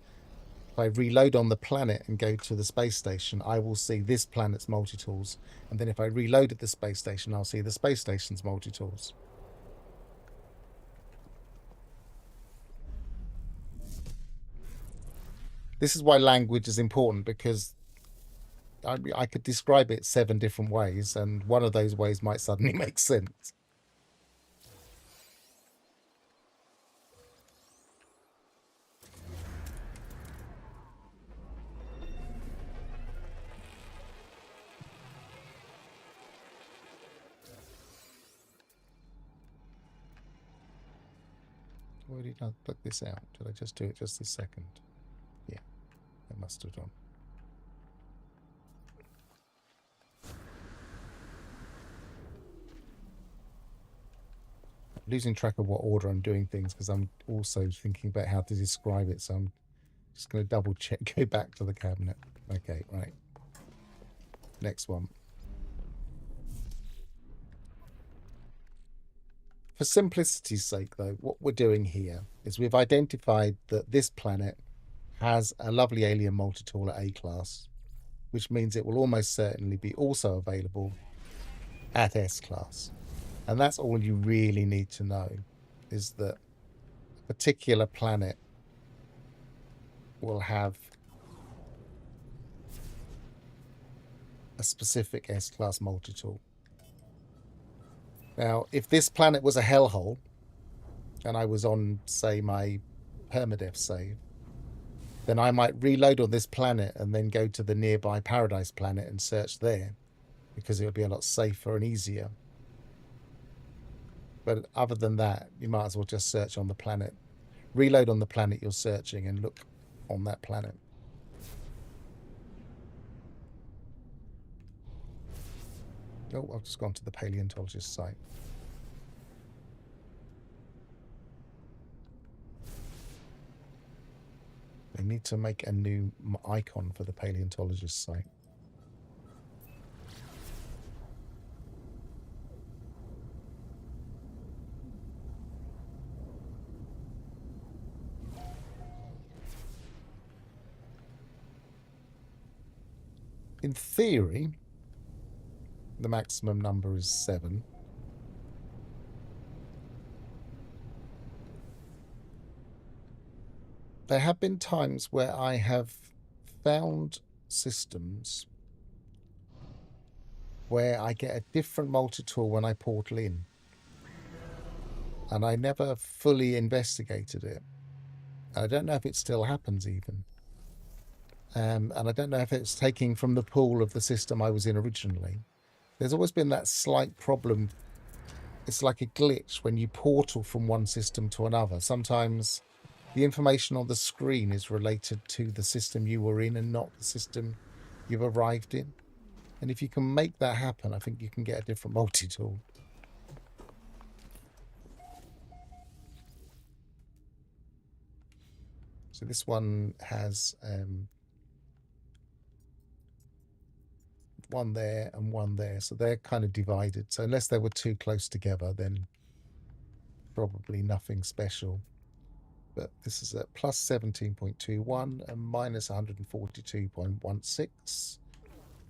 if I reload on the planet and go to the space station, I will see this planet's multi-tools. And then if I reload at the space station, I'll see the space station's multi-tools. This is why language is important, because I could describe it 7 different ways, and one of those ways might suddenly make sense. Why did I put this out? Did I just do it just this second? Yeah, I must have done. Losing track of what order I'm doing things, because I'm also thinking about how to describe it, so I'm just going to double check, go back to the cabinet. Okay, right. Next one. For simplicity's sake, though, what we're doing here is we've identified that this planet has a lovely alien multi-tool at A-class, which means it will almost certainly be also available at S-class. And that's all you really need to know, is that a particular planet will have a specific S-class multi-tool. Now, if this planet was a hellhole, and I was on, say, my permadeath save, then I might reload on this planet and then go to the nearby Paradise planet and search there, because it would be a lot safer and easier. But other than that, you might as well just search on the planet. Reload on the planet you're searching and look on that planet. Oh, I've just gone to the paleontologist site. They need to make a new icon for the paleontologist site. In theory, the maximum number is 7. There have been times where I have found systems where I get a different multi-tool when I portal in, and I never fully investigated it. I don't know if it still happens even. And I don't know if it's taking from the pool of the system I was in originally. There's always been that slight problem. It's like a glitch when you portal from one system to another. Sometimes the information on the screen is related to the system you were in and not the system you've arrived in. And if you can make that happen, I think you can get a different multi-tool. So this one has one there and one there. So they're kind of divided. So unless they were too close together, then probably nothing special. But this is at plus 17.21 and minus 142.16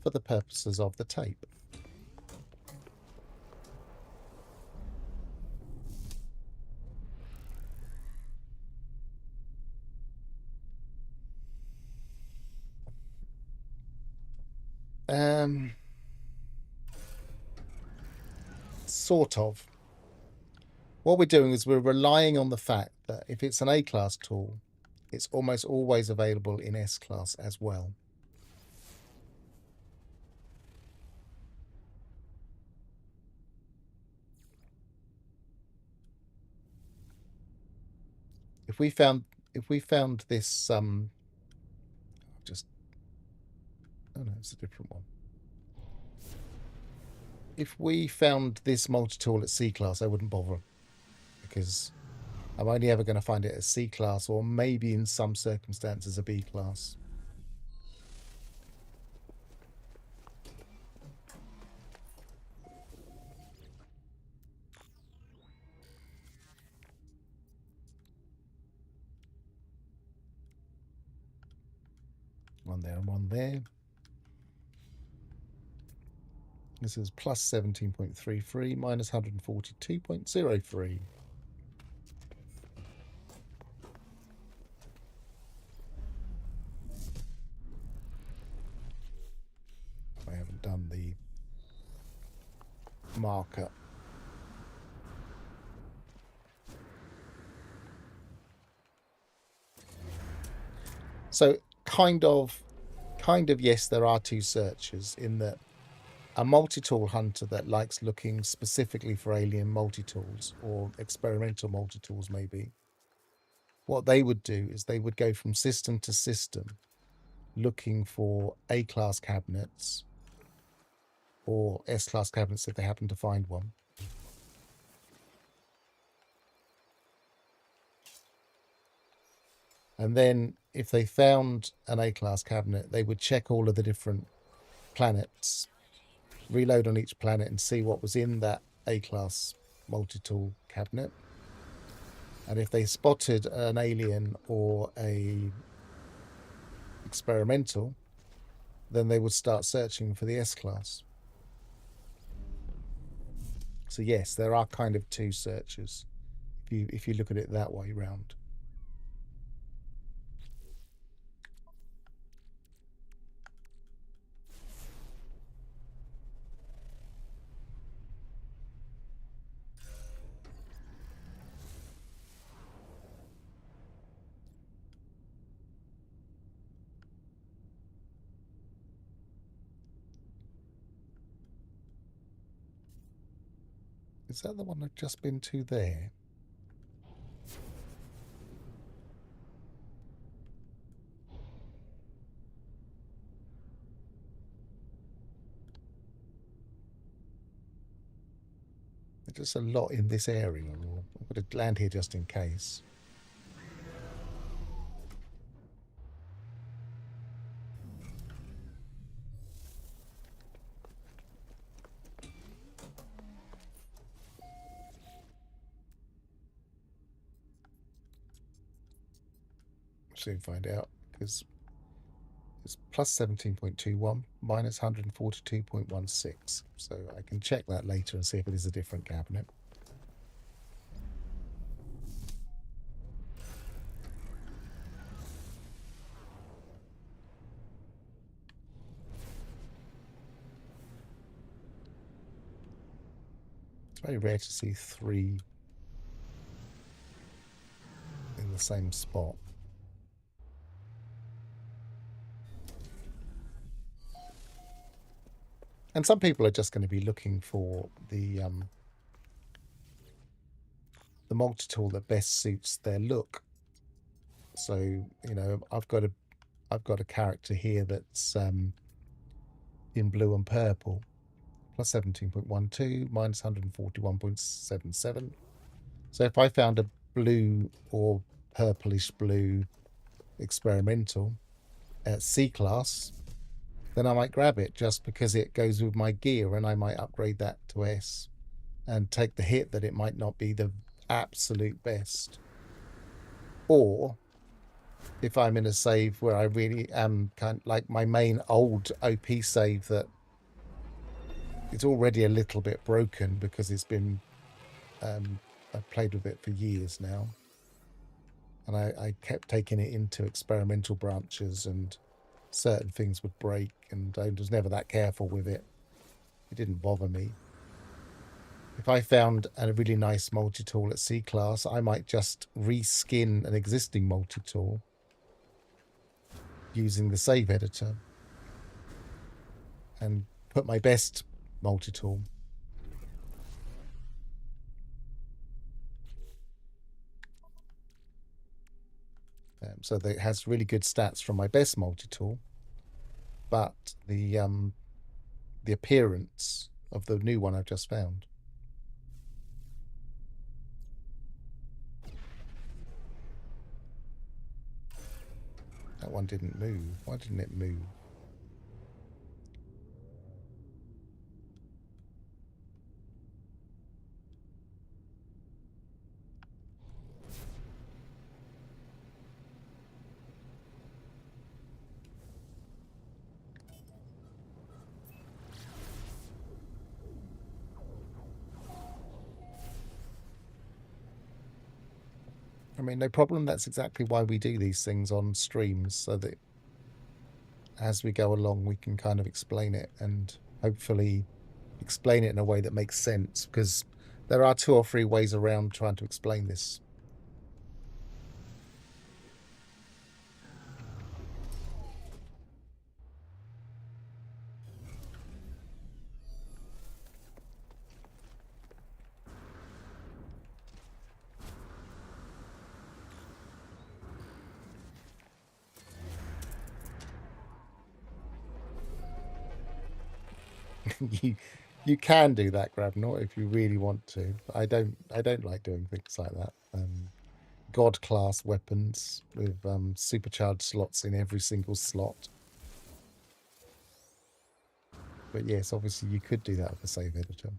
for the purposes of the tape. Sort of. What we're doing is we're relying on the fact that if it's an A-class tool, it's almost always available in S-class as well. If we found this oh no, it's a different one. If we found this multi-tool at C-class, I wouldn't bother, because I'm only ever going to find it at C-class, or maybe in some circumstances a B-class. One there and one there. This is plus 17.33 minus 142.03. I haven't done the marker. So kind of yes, there are two searches, in that a multi-tool hunter that likes looking specifically for alien multi-tools or experimental multi-tools, maybe, what they would do is they would go from system to system looking for A-class cabinets or S-class cabinets if they happen to find one. And then if they found an A-class cabinet, they would check all of the different planets, reload on each planet and see what was in that A-class multi-tool cabinet. And if they spotted an alien or a experimental, then they would start searching for the S-class. So yes, there are kind of two searches if you look at it that way round. Is that the one I've just been to there? There's just a lot in this area. I'm going to land here just in case. Soon find out, because it's plus 17.21 minus 142.16. So I can check that later and see if it is a different cabinet. It's very rare to see 3 in the same spot. And some people are just going to be looking for the multi-tool that best suits their look. So, you know, I've got a character here that's in blue and purple. Plus 17.12 minus 141.77. So if I found a blue or purplish blue experimental at C class, then I might grab it just because it goes with my gear, and I might upgrade that to S and take the hit that it might not be the absolute best. Or if I'm in a save where I really am kind of like my main old OP save that it's already a little bit broken because it's been I've played with it for years now, and I kept taking it into experimental branches and certain things would break, and I was never that careful with it. It didn't bother me. If I found a really nice multi-tool at C class, I might just reskin an existing multi-tool using the save editor and put my best multi-tool. So that it has really good stats from my best multi-tool, but the appearance of the new one I've just found. That one didn't move. Why didn't it move? I mean, no problem. That's exactly why we do these things on streams, so that as we go along, we can kind of explain it and hopefully explain it in a way that makes sense, because there are 2 or 3 ways around trying to explain this. you can do that, Grabnor, if you really want to. I don't like doing things like that. God class weapons with supercharged slots in every single slot. But yes, obviously you could do that with a save editor.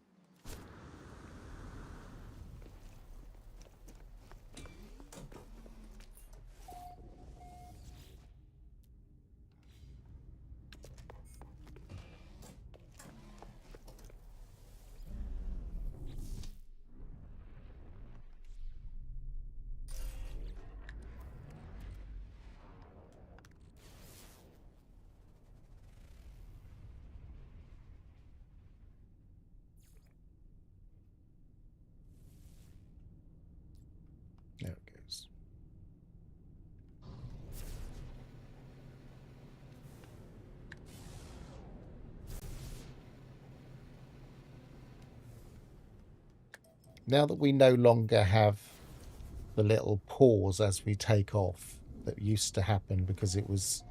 now that we no longer have the little pause as we take off that used to happen because it was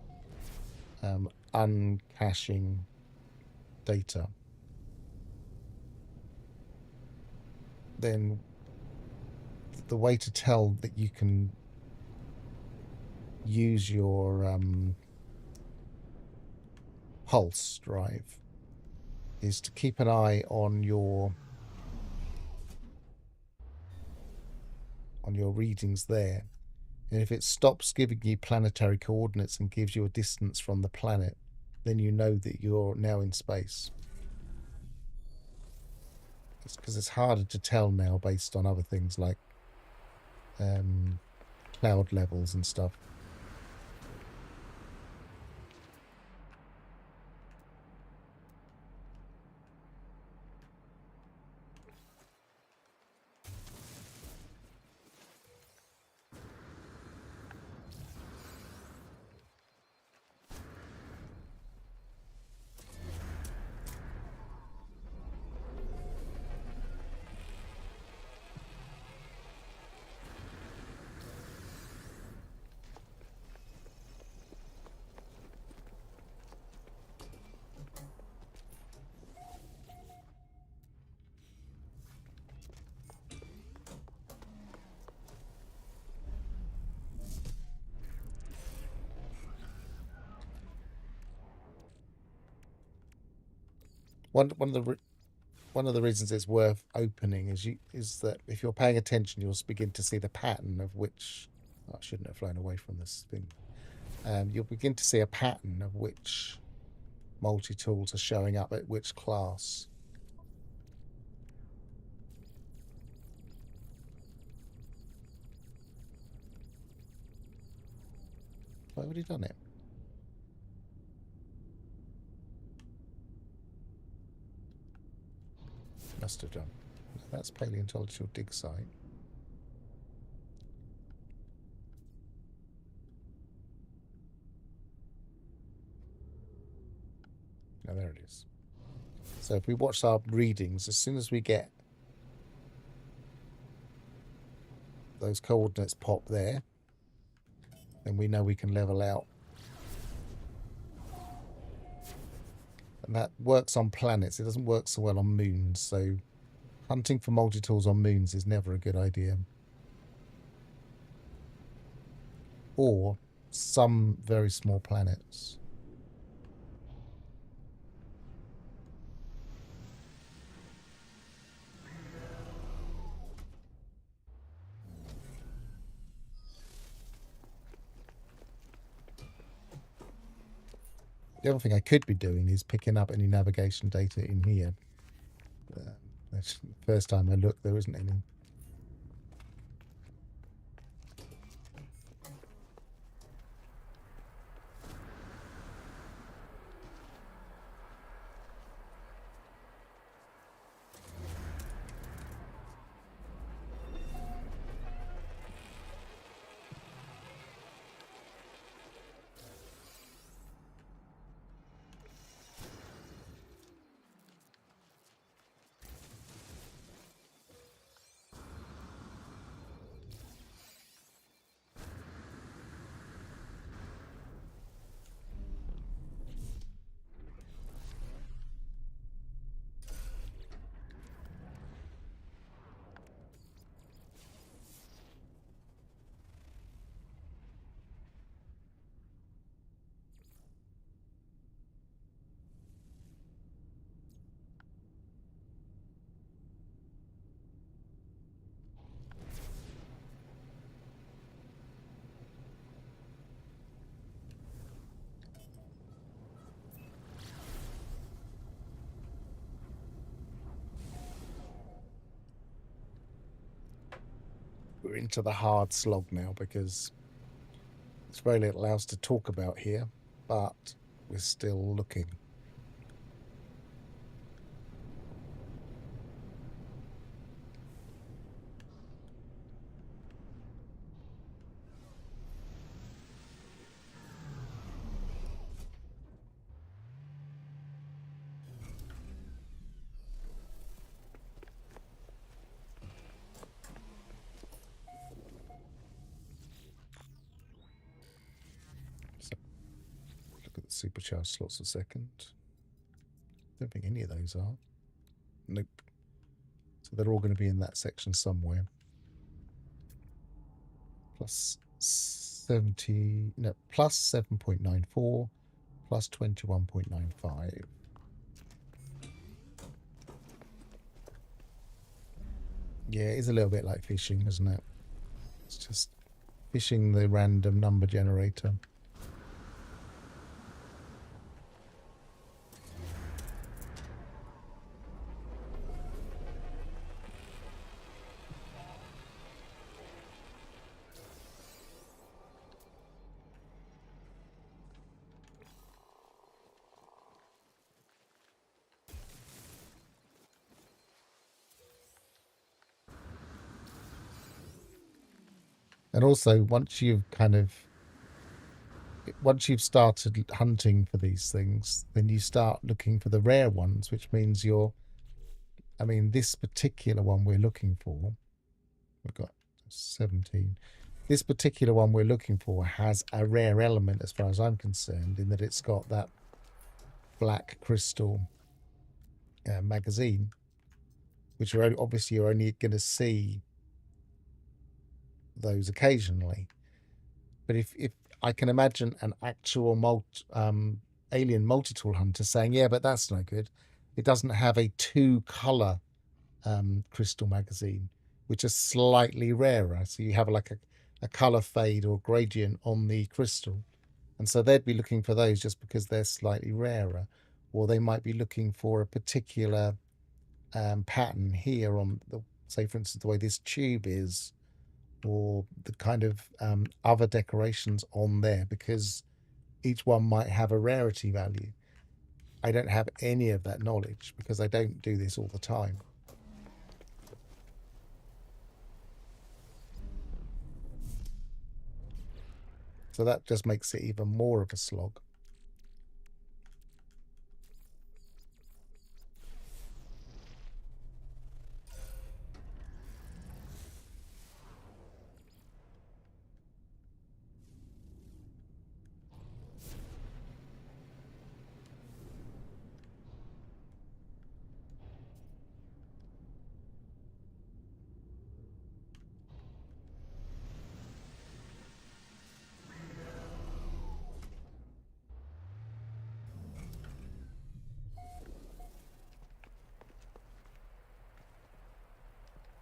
uncaching data, then the way to tell that you can use your pulse drive is to keep an eye on your readings there, and if it stops giving you planetary coordinates and gives you a distance from the planet, then you know that you're now in space. It's because it's harder to tell now based on other things like cloud levels and stuff. One of the reasons it's worth opening is that if you're paying attention, you'll begin to see the pattern of which I shouldn't have flown away from this thing. You'll begin to see a pattern of which multi-tools are showing up at which class. I've already done it. Must have done. That's paleontological dig site. Now there it is. So if we watch our readings, as soon as we get those coordinates pop there, then we know we can level out. And that works on planets. It doesn't work so well on moons. So hunting for multi-tools on moons is never a good idea. Or some very small planets. The other thing I could be doing is picking up any navigation data in here. That's the first time I looked, there isn't any. We're into the hard slog now because there's very little else to talk about here, but we're still looking. supercharged slots a second. Don't think any of those are. Nope. So they're all going to be in that section somewhere. Plus 70, no, plus 7.94, plus 21.95. Yeah, it is a little bit like fishing, isn't it? It's just fishing the random number generator. And also, once you've started hunting for these things, then you start looking for the rare ones, which means this particular one we're looking for, we've got 17. This particular one we're looking for has a rare element as far as I'm concerned, in that it's got that black crystal magazine, which you're only going to see those occasionally. But if I can imagine an actual alien multi-tool hunter saying, yeah, but that's no good. It doesn't have a 2-color crystal magazine, which is slightly rarer. So you have like a color fade or gradient on the crystal. And so they'd be looking for those just because they're slightly rarer. Or they might be looking for a particular pattern here on say, for instance, the way this tube is, or the kind of other decorations on there, because each one might have a rarity value. I don't have any of that knowledge because I don't do this all the time. So that just makes it even more of a slog.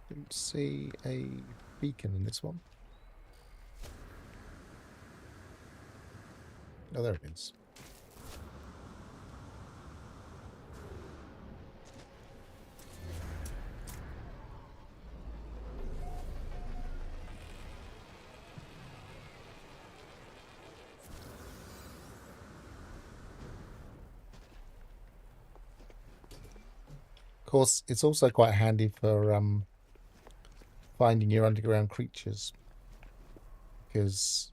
Didn't see a beacon in this one. Oh, there it is. Of course, it's also quite handy for finding your underground creatures, because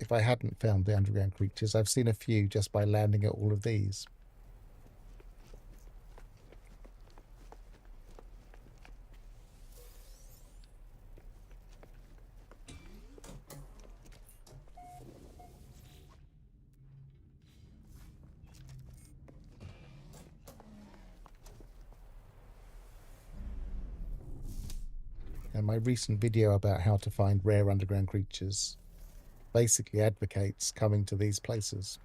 if I hadn't found the underground creatures, I've seen a few just by landing at all of these. And my recent video about how to find rare underground creatures basically advocates coming to these places.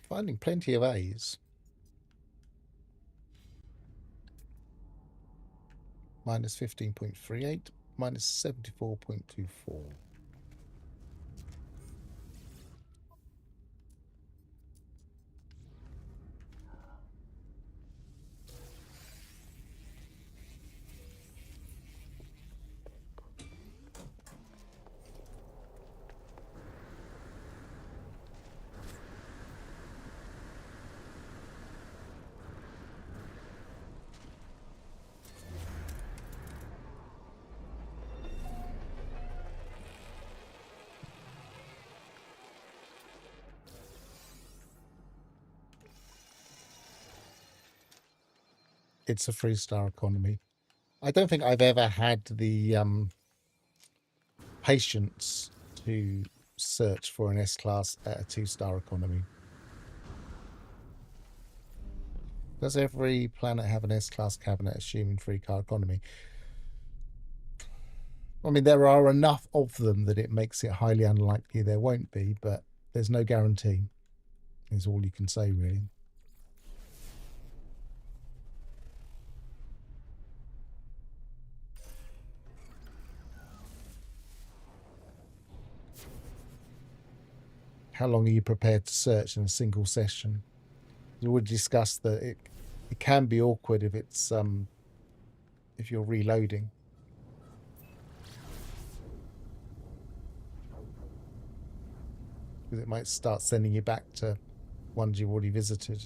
Finding plenty of A's. Minus 15.38, minus 74.24. It's a 3-star economy. I don't think I've ever had the patience to search for an S-Class at a 2-star economy. Does every planet have an S-Class cabinet, assuming 3-car economy? I mean, there are enough of them that it makes it highly unlikely there won't be, but there's no guarantee, is all you can say, really. How long are you prepared to search in a single session? We already discussed that it can be awkward if it's if you're reloading. Because it might start sending you back to ones you've already visited.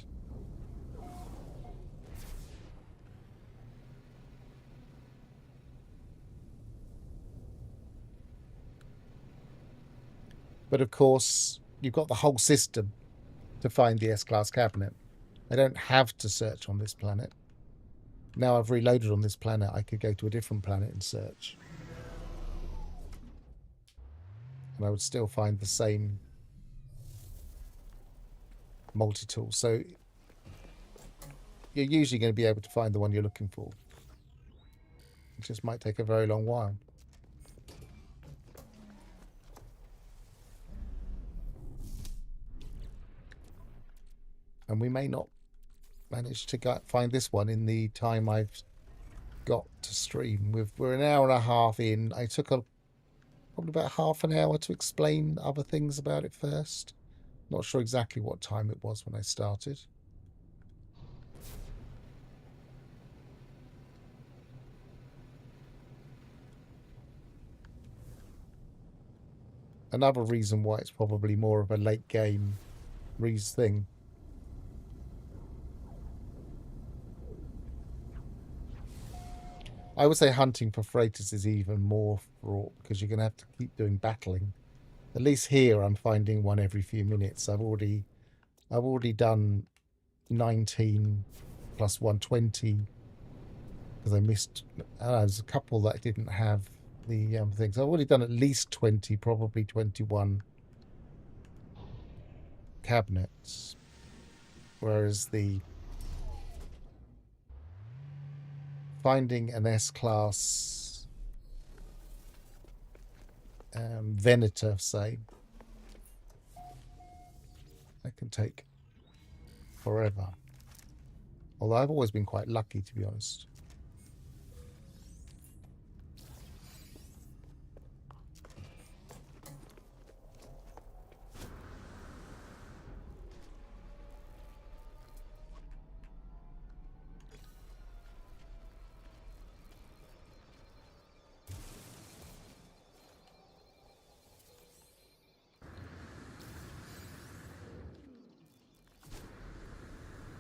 But of course, you've got the whole system to find the S-Class cabinet. I don't have to search on this planet. Now I've reloaded on this planet, I could go to a different planet and search. And I would still find the same multi-tool. So you're usually going to be able to find the one you're looking for. It just might take a very long while. And we may not manage to find this one in the time I've got to stream. We're an hour and a half in. I took probably about half an hour to explain other things about it first. Not sure exactly what time it was when I started. Another reason why it's probably more of a late game thing. I would say hunting for freighters is even more fraught because you're going to have to keep doing battling. At least here, I'm finding one every few minutes. I've already done 19 plus 120 because I missed. There's a couple that didn't have the things. I've already done at least 20, probably 21 cabinets, whereas the finding an S-Class Venator, say, that can take forever. Although I've always been quite lucky, to be honest.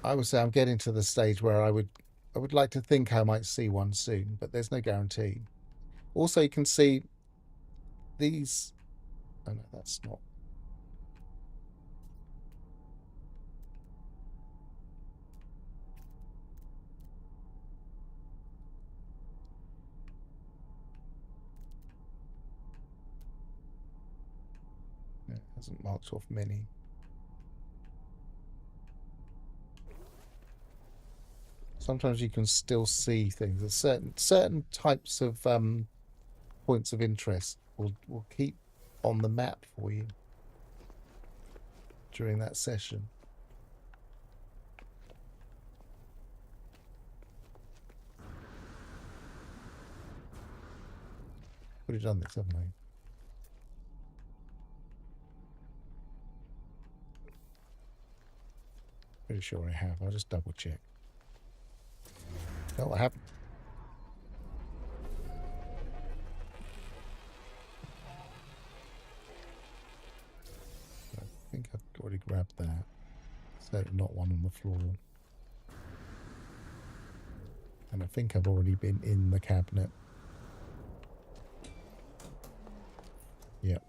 I would say I'm getting to the stage where I would like to think I might see one soon, but there's no guarantee. Also, you can see these. Oh no, that's not. It hasn't marked off many. Sometimes you can still see things. There's certain types of points of interest will keep on the map for you during that session. already done this, haven't I? Pretty sure I have. I'll just double check. No, I haven't. I think I've already grabbed that. So not one on the floor. And I think I've already been in the cabinet. Yep.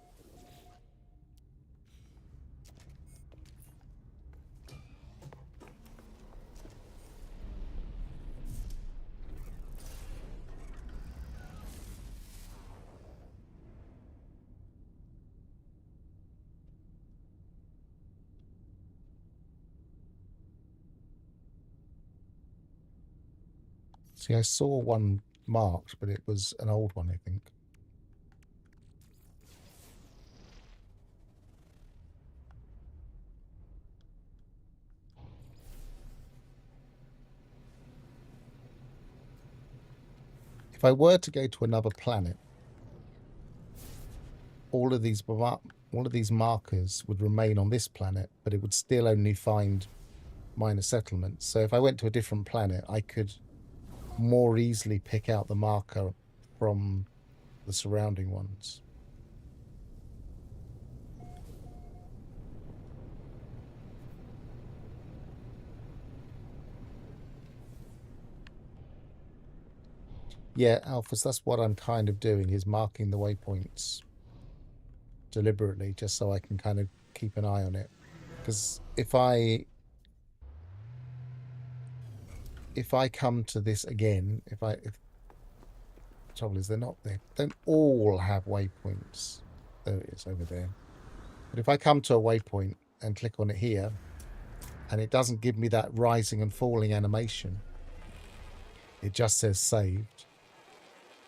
See, I saw one marked, but it was an old one, I think. If I were to go to another planet, all of these markers would remain on this planet, but it would still only find minor settlements. So if I went to a different planet, I could more easily pick out the marker from the surrounding ones. Yeah, Alphas, that's what I'm kind of doing, is marking the waypoints deliberately, just so I can kind of keep an eye on it. Because if I come to this again, if the trouble is they don't all have waypoints. There it is over there. But if I come to a waypoint and click on it here, and it doesn't give me that rising and falling animation, it just says saved,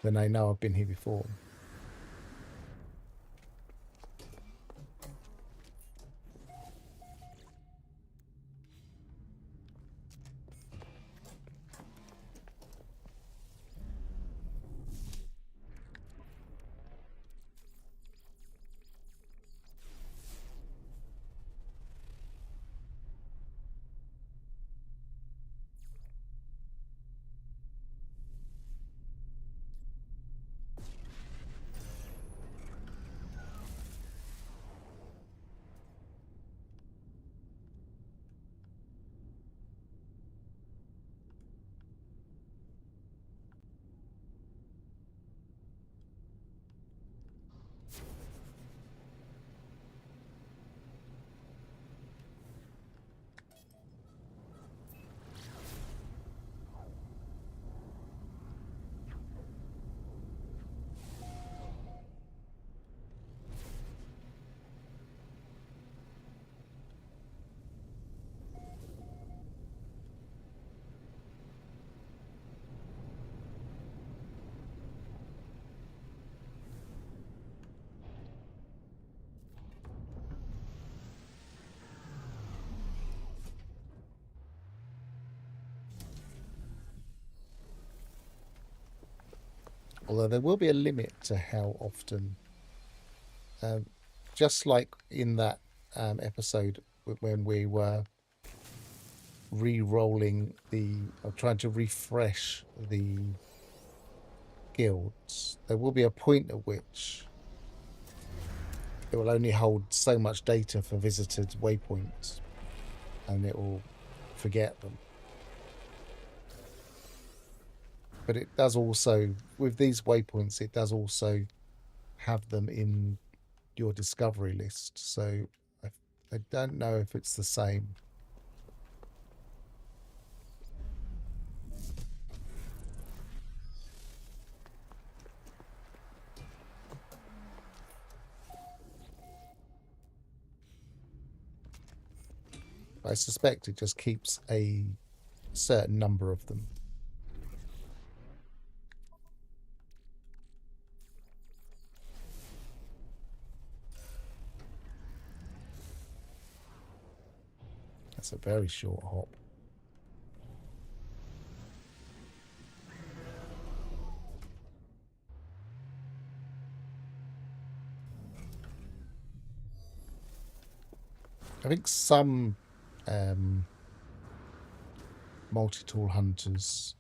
then I know I've been here before. Although there will be a limit to how often, just like in that episode when we were re-rolling or trying to refresh the guilds, there will be a point at which it will only hold so much data for visited waypoints, and it will forget them. But it does also, with these waypoints, it does also have them in your discovery list. So I don't know if it's the same. I suspect it just keeps a certain number of them. That's a very short hop. I think some multi-tool hunters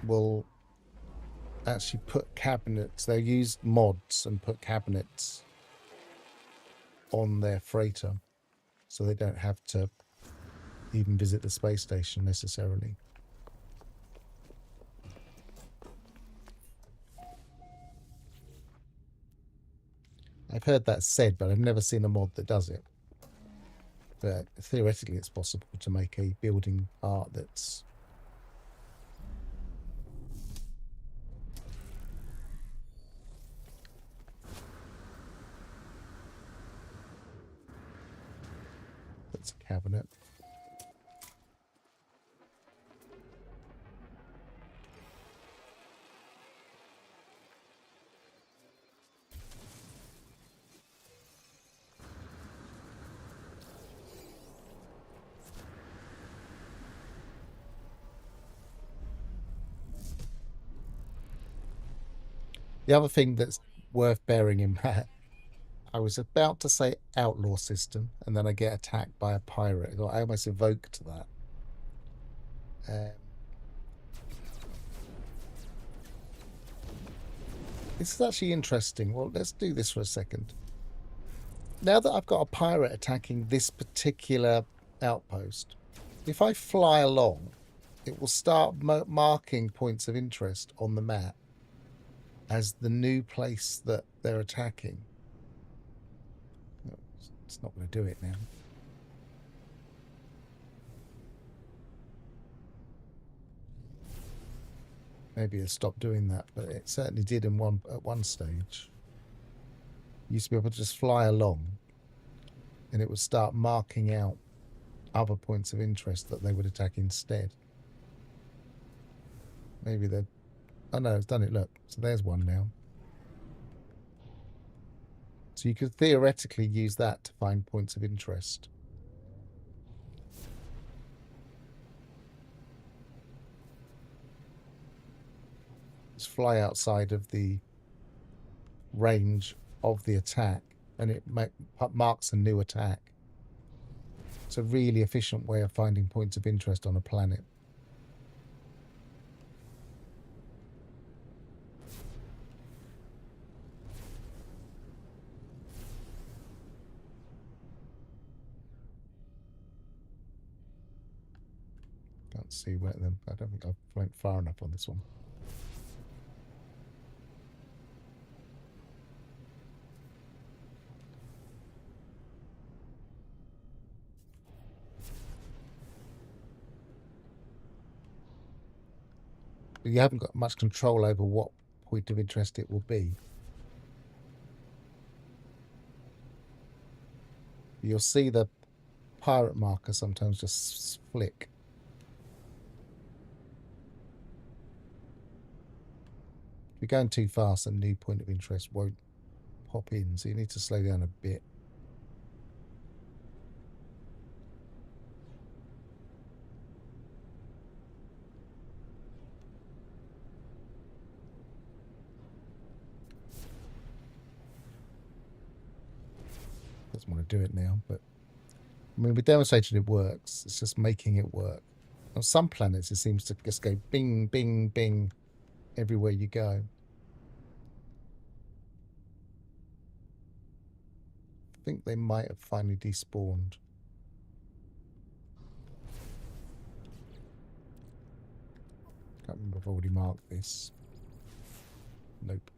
will actually put cabinets. They'll use mods and put cabinets on their freighter, so they don't have to even visit the space station necessarily. I've heard that said, but I've never seen a mod that does it. But theoretically, it's possible to make a building art that's a cabinet. The other thing that's worth bearing in mind, I was about to say outlaw system, and then I get attacked by a pirate. I almost evoked that. This is actually interesting. Well, let's do this for a second. Now that I've got a pirate attacking this particular outpost, if I fly along, it will start marking points of interest on the map as the new place that they're attacking. It's not going to do it now. Maybe it'll stop doing that, but it certainly did at one stage. You used to be able to just fly along, and it would start marking out other points of interest that they would attack instead. Maybe they're... Oh no, it's done it, look. So there's one now. So you could theoretically use that to find points of interest. Just fly outside of the range of the attack, and it marks a new attack. It's a really efficient way of finding points of interest on a planet. Can't see where them. I don't think I went far enough on this one. But you haven't got much control over what point of interest it will be. You'll see the pirate marker sometimes just flick. If you're going too fast, a new point of interest won't pop in, so you need to slow down a bit. Doesn't want to do it now, but I mean, we demonstrated it works. It's just making it work. On some planets, it seems to just go bing, bing, bing everywhere you go. I think they might have finally despawned. Can't remember if I've already marked this. Nope.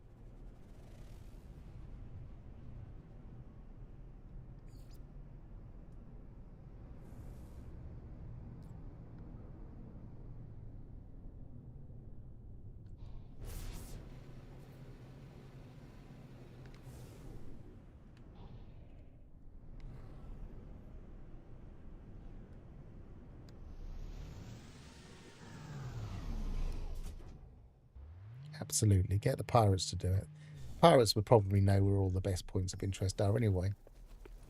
Absolutely. Get the pirates to do it. Pirates would probably know where all the best points of interest are anyway.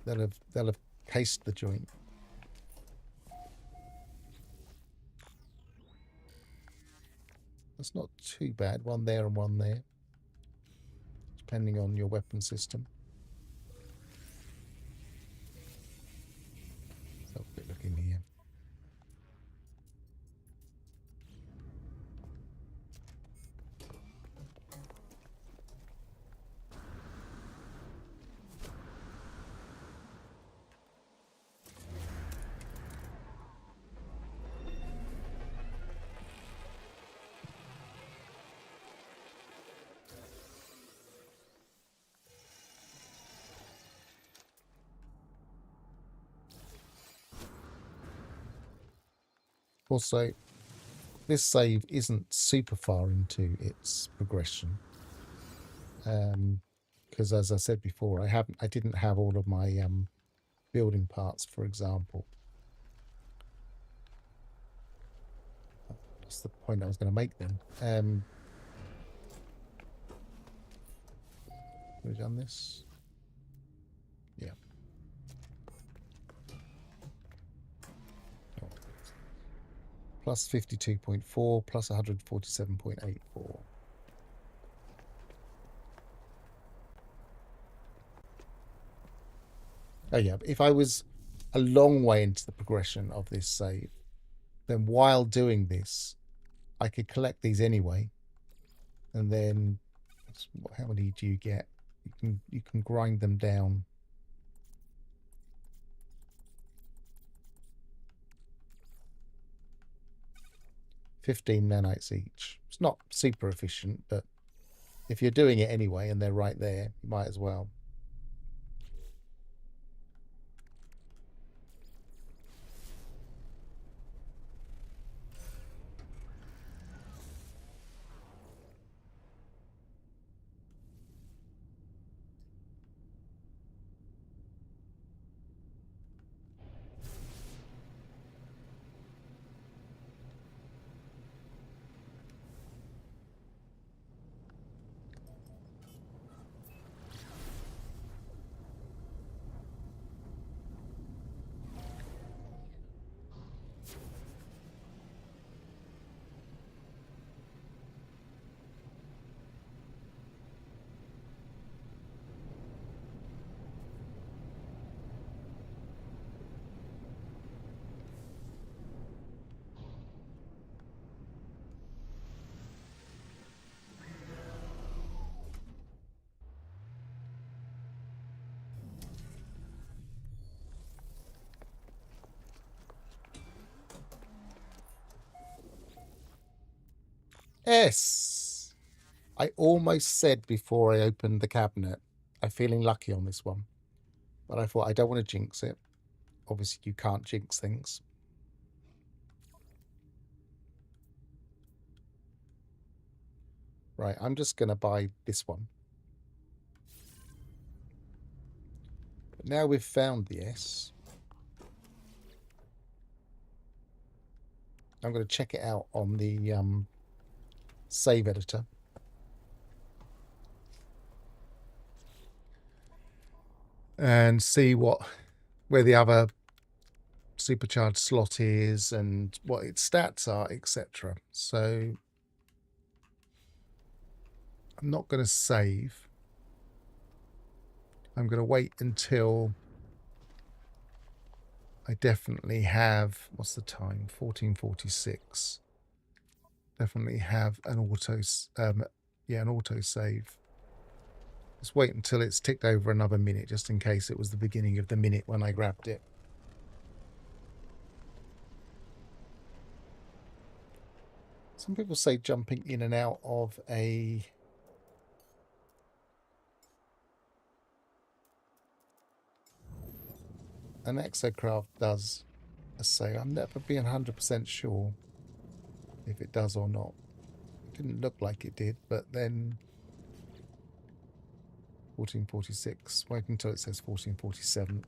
They'll have cased the joint. That's not too bad. One there and one there, depending on your weapon system. Also, this save isn't super far into its progression. Because as I said before, I didn't have all of my building parts, for example. That's the point I was going to make then. Have we done this? Yeah. Oh. Plus 52.4, plus 147.84. Oh yeah, if I was a long way into the progression of this save, then while doing this, I could collect these anyway. And then, how many do you get? You can grind them down. 15 nanites each. It's not super efficient, but if you're doing it anyway and they're right there, you might as well. Yes. I almost said before I opened the cabinet, I'm feeling lucky on this one. But I thought I don't want to jinx it. Obviously, you can't jinx things. Right, I'm just going to buy this one. But now we've found the S, I'm going to check it out on the save editor. And see where the other supercharged slot is and what its stats are, etc. So I'm not going to save. I'm going to wait until I definitely have, what's the time? 14:46. Definitely have an auto save. Just wait until it's ticked over another minute, just in case it was the beginning of the minute when I grabbed it. Some people say jumping in and out of an exocraft does a save. I'm never being 100% sure if it does or not. It didn't look like it did, but then 14:46. Wait until it says 14:47.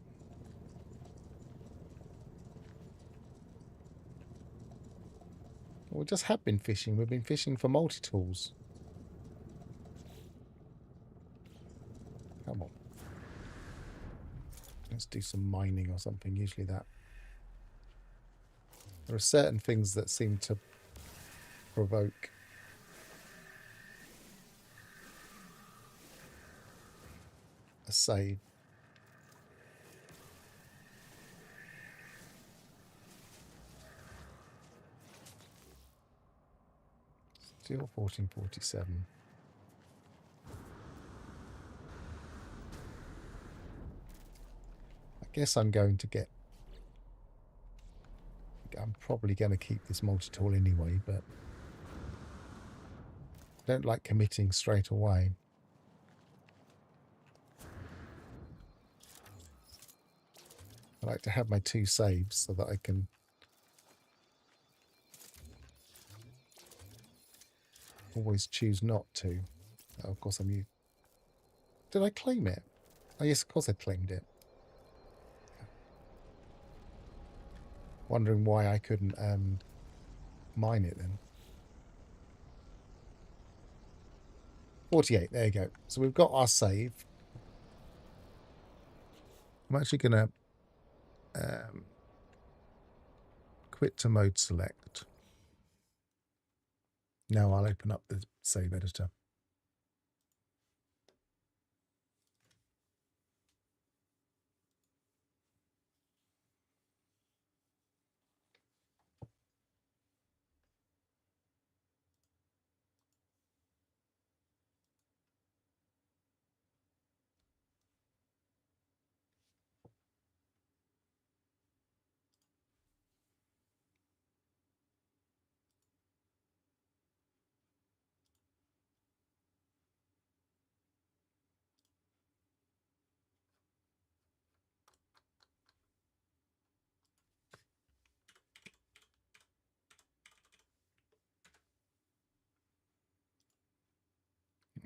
We just have been fishing. We've been fishing for multi-tools. Come on. Let's do some mining or something. Usually that. There are certain things that seem to provoke a save. Still 14:47. I guess I'm going to get... I'm probably going to keep this multi-tool anyway, but I don't like committing straight away. I like to have my 2 saves so that I can always choose not to. Oh, of course, did I claim it? Oh, yes, of course I claimed it. Wondering why I couldn't mine it then. 48, there you go. So we've got our save. I'm actually going to quit to mode select. Now I'll open up the save editor.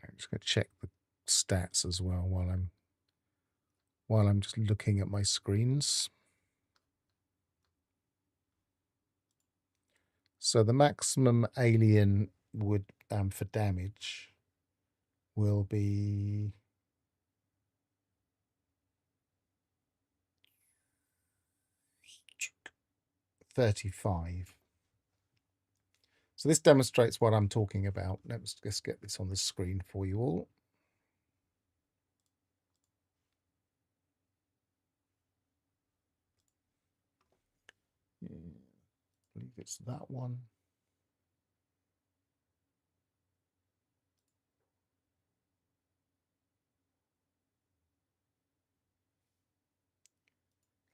I'm just going to check the stats as well while I'm just looking at my screens. So the maximum alien would for damage will be 35. So this demonstrates what I'm talking about. Let's just get this on the screen for you all. I believe it's that one.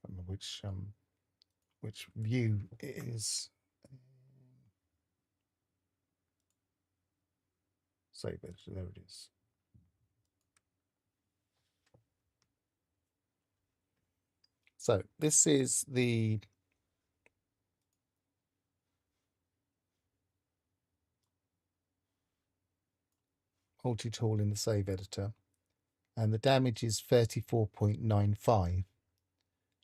I don't know which view it is. Save it. There it is. So this is the Multitool in the save editor, and the damage is 34.95,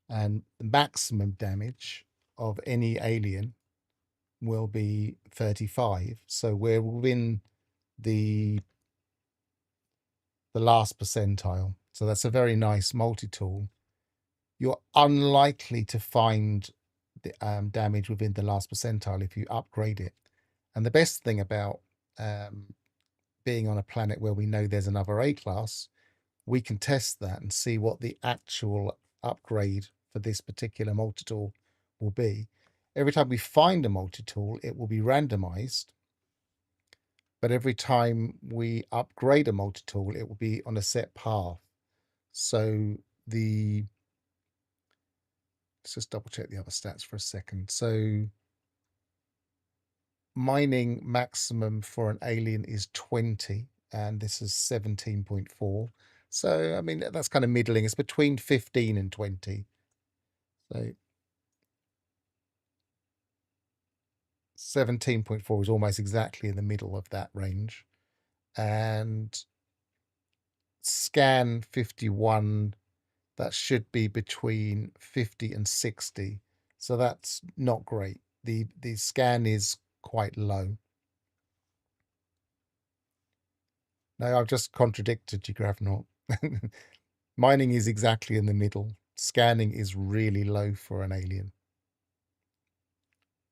and the maximum damage of any alien will be 35. So we're within the last percentile. So that's a very nice multi-tool. You're unlikely to find the damage within the last percentile if you upgrade it. And the best thing about being on a planet where we know there's another A class, we can test that and see what the actual upgrade for this particular multi-tool will be. Every time we find a multi-tool, it will be randomized. But every time we upgrade a multi-tool, it will be on a set path. So let's just double check the other stats for a second. So mining maximum for an alien is 20, and this is 17.4. So, I mean, that's kind of middling. It's between 15 and 20. So 17.4 is almost exactly in the middle of that range. And scan 51, that should be between 50 and 60. So that's not great. The scan is quite low. No, I've just contradicted you, Gravnaut. Mining is exactly in the middle. Scanning is really low for an alien.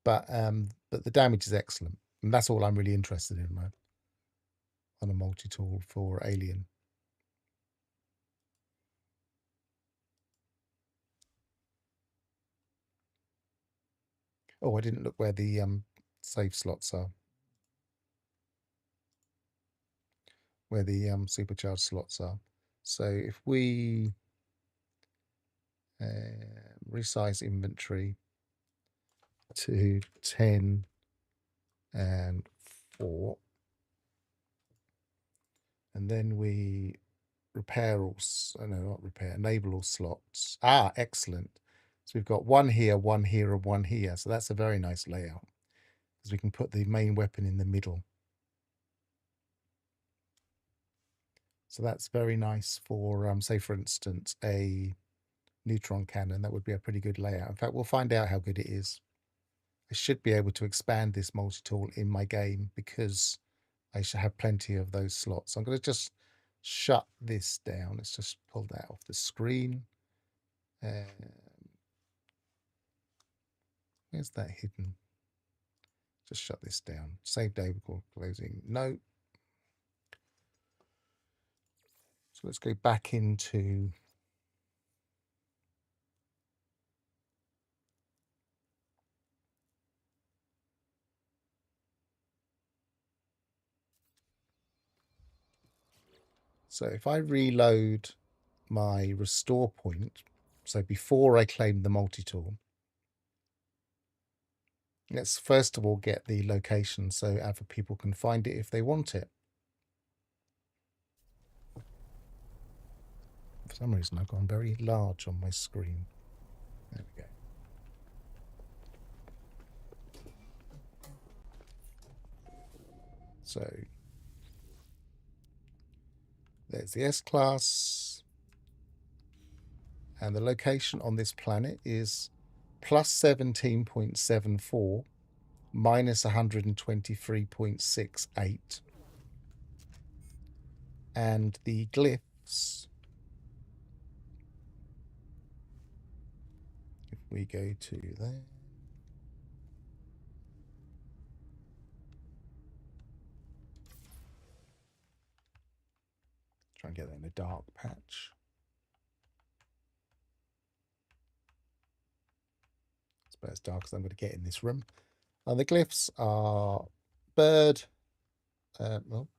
But the damage is excellent. And that's all I'm really interested in, man, on a multi-tool for alien. Oh, I didn't look where the save slots are. Where the supercharged slots are. So if we resize inventory to 10 and 4, and then we repair all, no, not repair, enable all slots. Ah, excellent. So we've got one here, and one here. So that's a very nice layout, because we can put the main weapon in the middle. So that's very nice for, say, for instance, a neutron cannon. That would be a pretty good layout. In fact, we'll find out how good it is. I should be able to expand this multi-tool in my game because I should have plenty of those slots. I'm going to just shut this down. Let's just pull that off the screen. Where's that hidden? Just shut this down. Save day before closing. No. So let's go back into so if I reload my restore point, so before I claim the multi-tool, let's first of all get the location so other people can find it if they want it. For some reason, I've gone very large on my screen. There we go. So there's the S-class. And the location on this planet is plus 17.74 minus 123.68. And the glyphs, if we go to there, try and get that in a dark patch. It's about as dark as I'm going to get in this room. And the glyphs are bird. Well,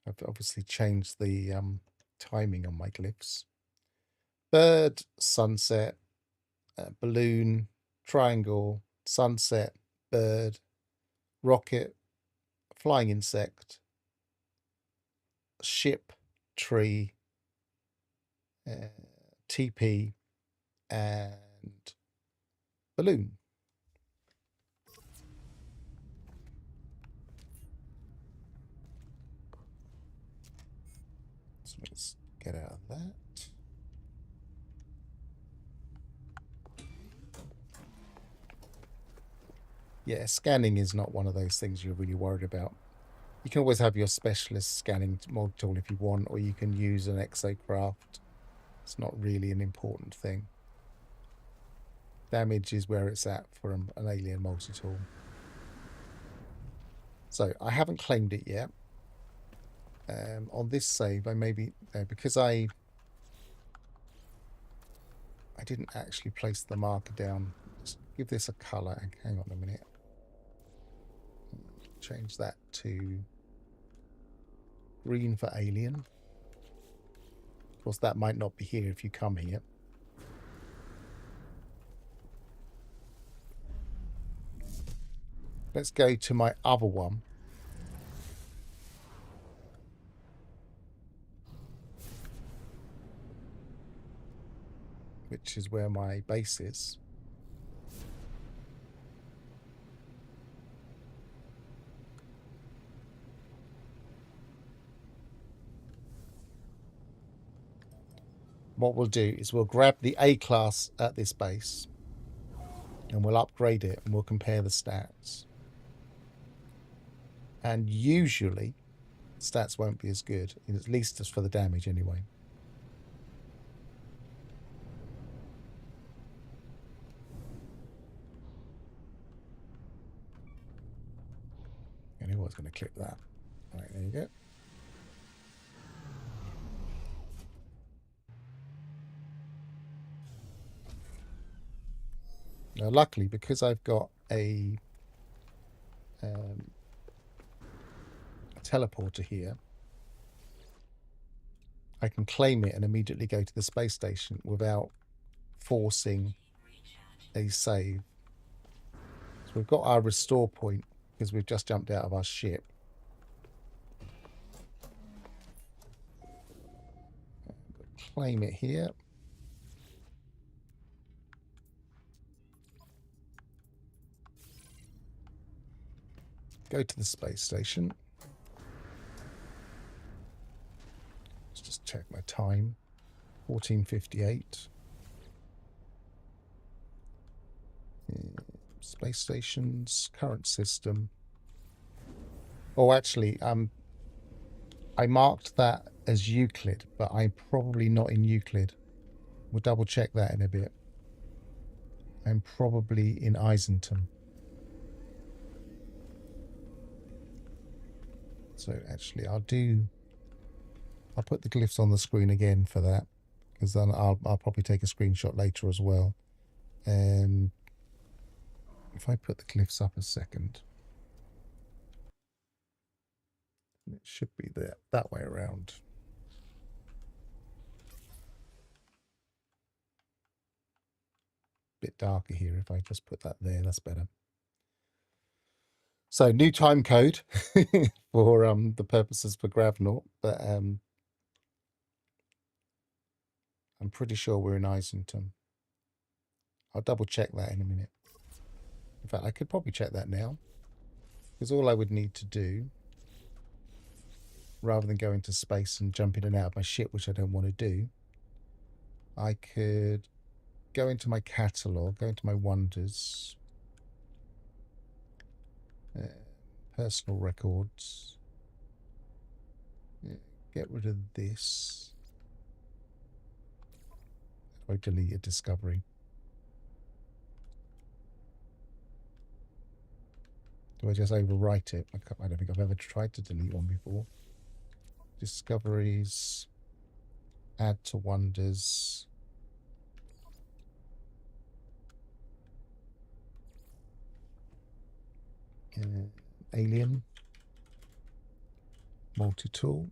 I've obviously changed the timing on my glyphs. Bird, sunset, balloon, triangle, sunset, bird, rocket, flying insect, ship, tree, TP, and balloon. So let's get out of that. Yeah, scanning is not one of those things you're really worried about. You can always have your specialist scanning multi-tool if you want, or you can use an exocraft. It's not really an important thing. Damage is where it's at for an alien multi-tool. So I haven't claimed it yet. On this save, I maybe because I didn't actually place the marker down. Let's give this a color. Hang on a minute. Change that to green for alien. Of course, that might not be here if you come here. Let's go to my other one. Which is where my base is. What we'll do is we'll grab the A class at this base and we'll upgrade it and we'll compare the stats. And usually stats won't be as good, at least as for the damage anyway. And who was going to clip that? All right, there you go. Now, luckily, because I've got a teleporter here, I can claim it and immediately go to the space station without forcing a save. So we've got our restore point because we've just jumped out of our ship. Claim it here. Go to the space station. check my time. 14:58. Space stations, current system. Oh, actually, I marked that as Euclid, but I'm probably not in Euclid. We'll double check that in a bit. I'm probably in Isenton. So actually, I'll put the glyphs on the screen again for that, because then I'll probably take a screenshot later as well. If I put the glyphs up a second, it should be there that way around. Bit darker here. If I just put that there, that's better. So new time code for the purposes for Gravnaut, but I'm pretty sure we're in Isenton. I'll double check that in a minute. In fact, I could probably check that now, because all I would need to do, rather than go into space and jump in and out of my ship, which I don't want to do, I could go into my catalogue, go into my wonders, personal records, get rid of this. I delete a discovery. Do I just overwrite it? I don't think I've ever tried to delete one before. Discoveries, add to wonders. Alien, multi-tool.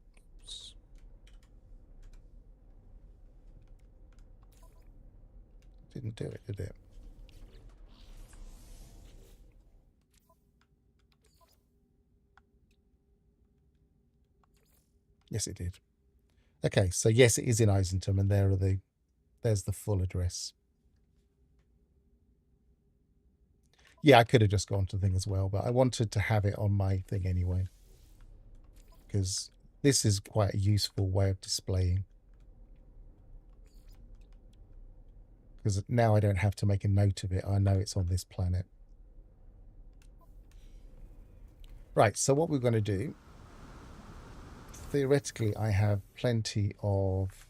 Didn't do it, did it? Yes, it did. Okay, so yes, it is in Isenton, and there's the full address. Yeah, I could have just gone to the thing as well, but I wanted to have it on my thing anyway, because this is quite a useful way of displaying. Because now I don't have to make a note of it. I know it's on this planet. Right, so what we're going to do, theoretically, I have plenty of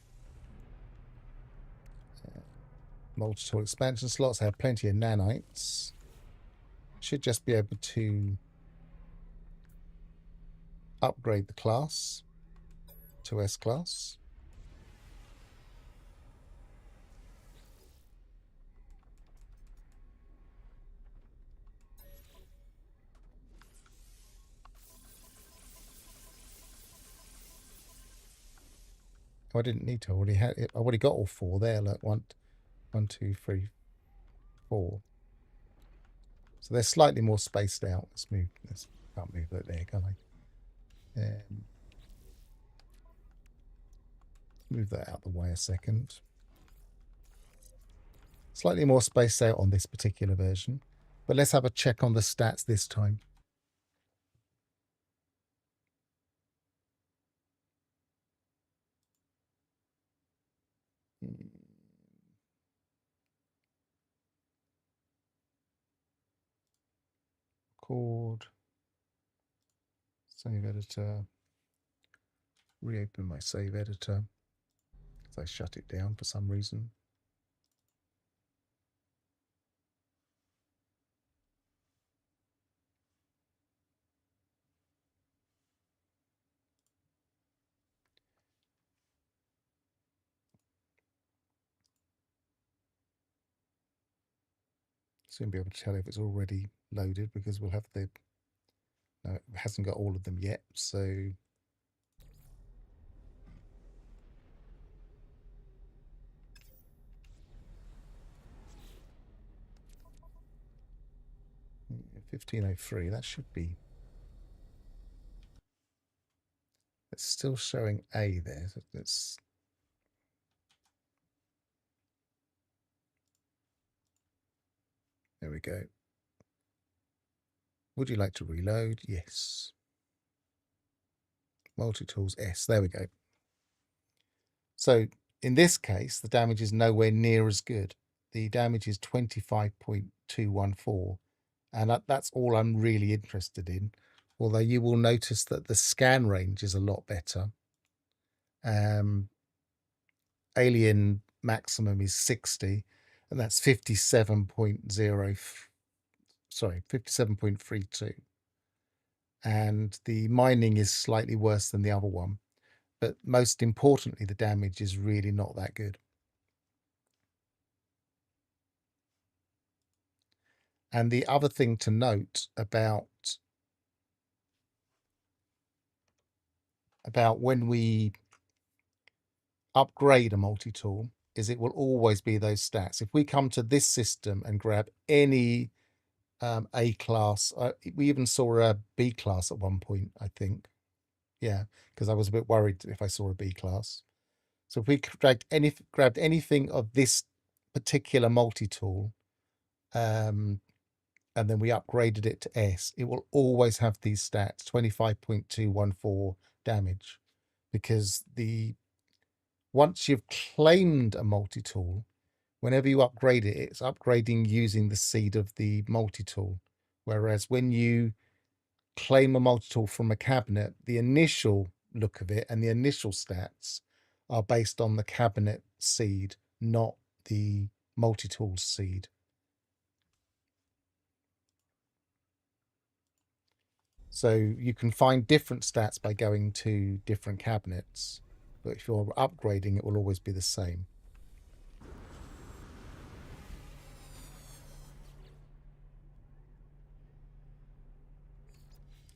multi-tool expansion slots. I have plenty of nanites. Should just be able to upgrade the class to S-class. Oh, I didn't need to. I already had it. I already got all four there. Like one, two, three, four. So they're slightly more spaced out. Let's move. Can't move that there, can I? Move that out the way a second. Slightly more spaced out on this particular version. But let's have a check on the stats this time. Record. Save editor. Reopen my save editor. Because I shut it down for some reason. Soon be able to tell if it's already loaded, because we'll have the... No, it hasn't got all of them yet, so... $15.03, that should be... It's still showing A there. So it's... There we go. Would you like to reload? Yes. Multi-tools S. There we go. So in this case, the damage is nowhere near as good. The damage is 25.214, and that's all I'm really interested in. Although you will notice that the scan range is a lot better. Alien maximum is 60, and that's 57.32. And the mining is slightly worse than the other one. But most importantly, the damage is really not that good. And the other thing to note about when we upgrade a multi-tool is it will always be those stats. If we come to this system and grab any A class, we even saw a B class at one point, I think. Yeah, because I was a bit worried if I saw a B class. So if we grabbed anything of this particular multi-tool, and then we upgraded it to S, it will always have these stats, 25.214 damage, because once you've claimed a multi-tool, whenever you upgrade it, it's upgrading using the seed of the multi-tool. Whereas when you claim a multi-tool from a cabinet, the initial look of it and the initial stats are based on the cabinet seed, not the multi-tool seed. So you can find different stats by going to different cabinets, but if you're upgrading, it will always be the same.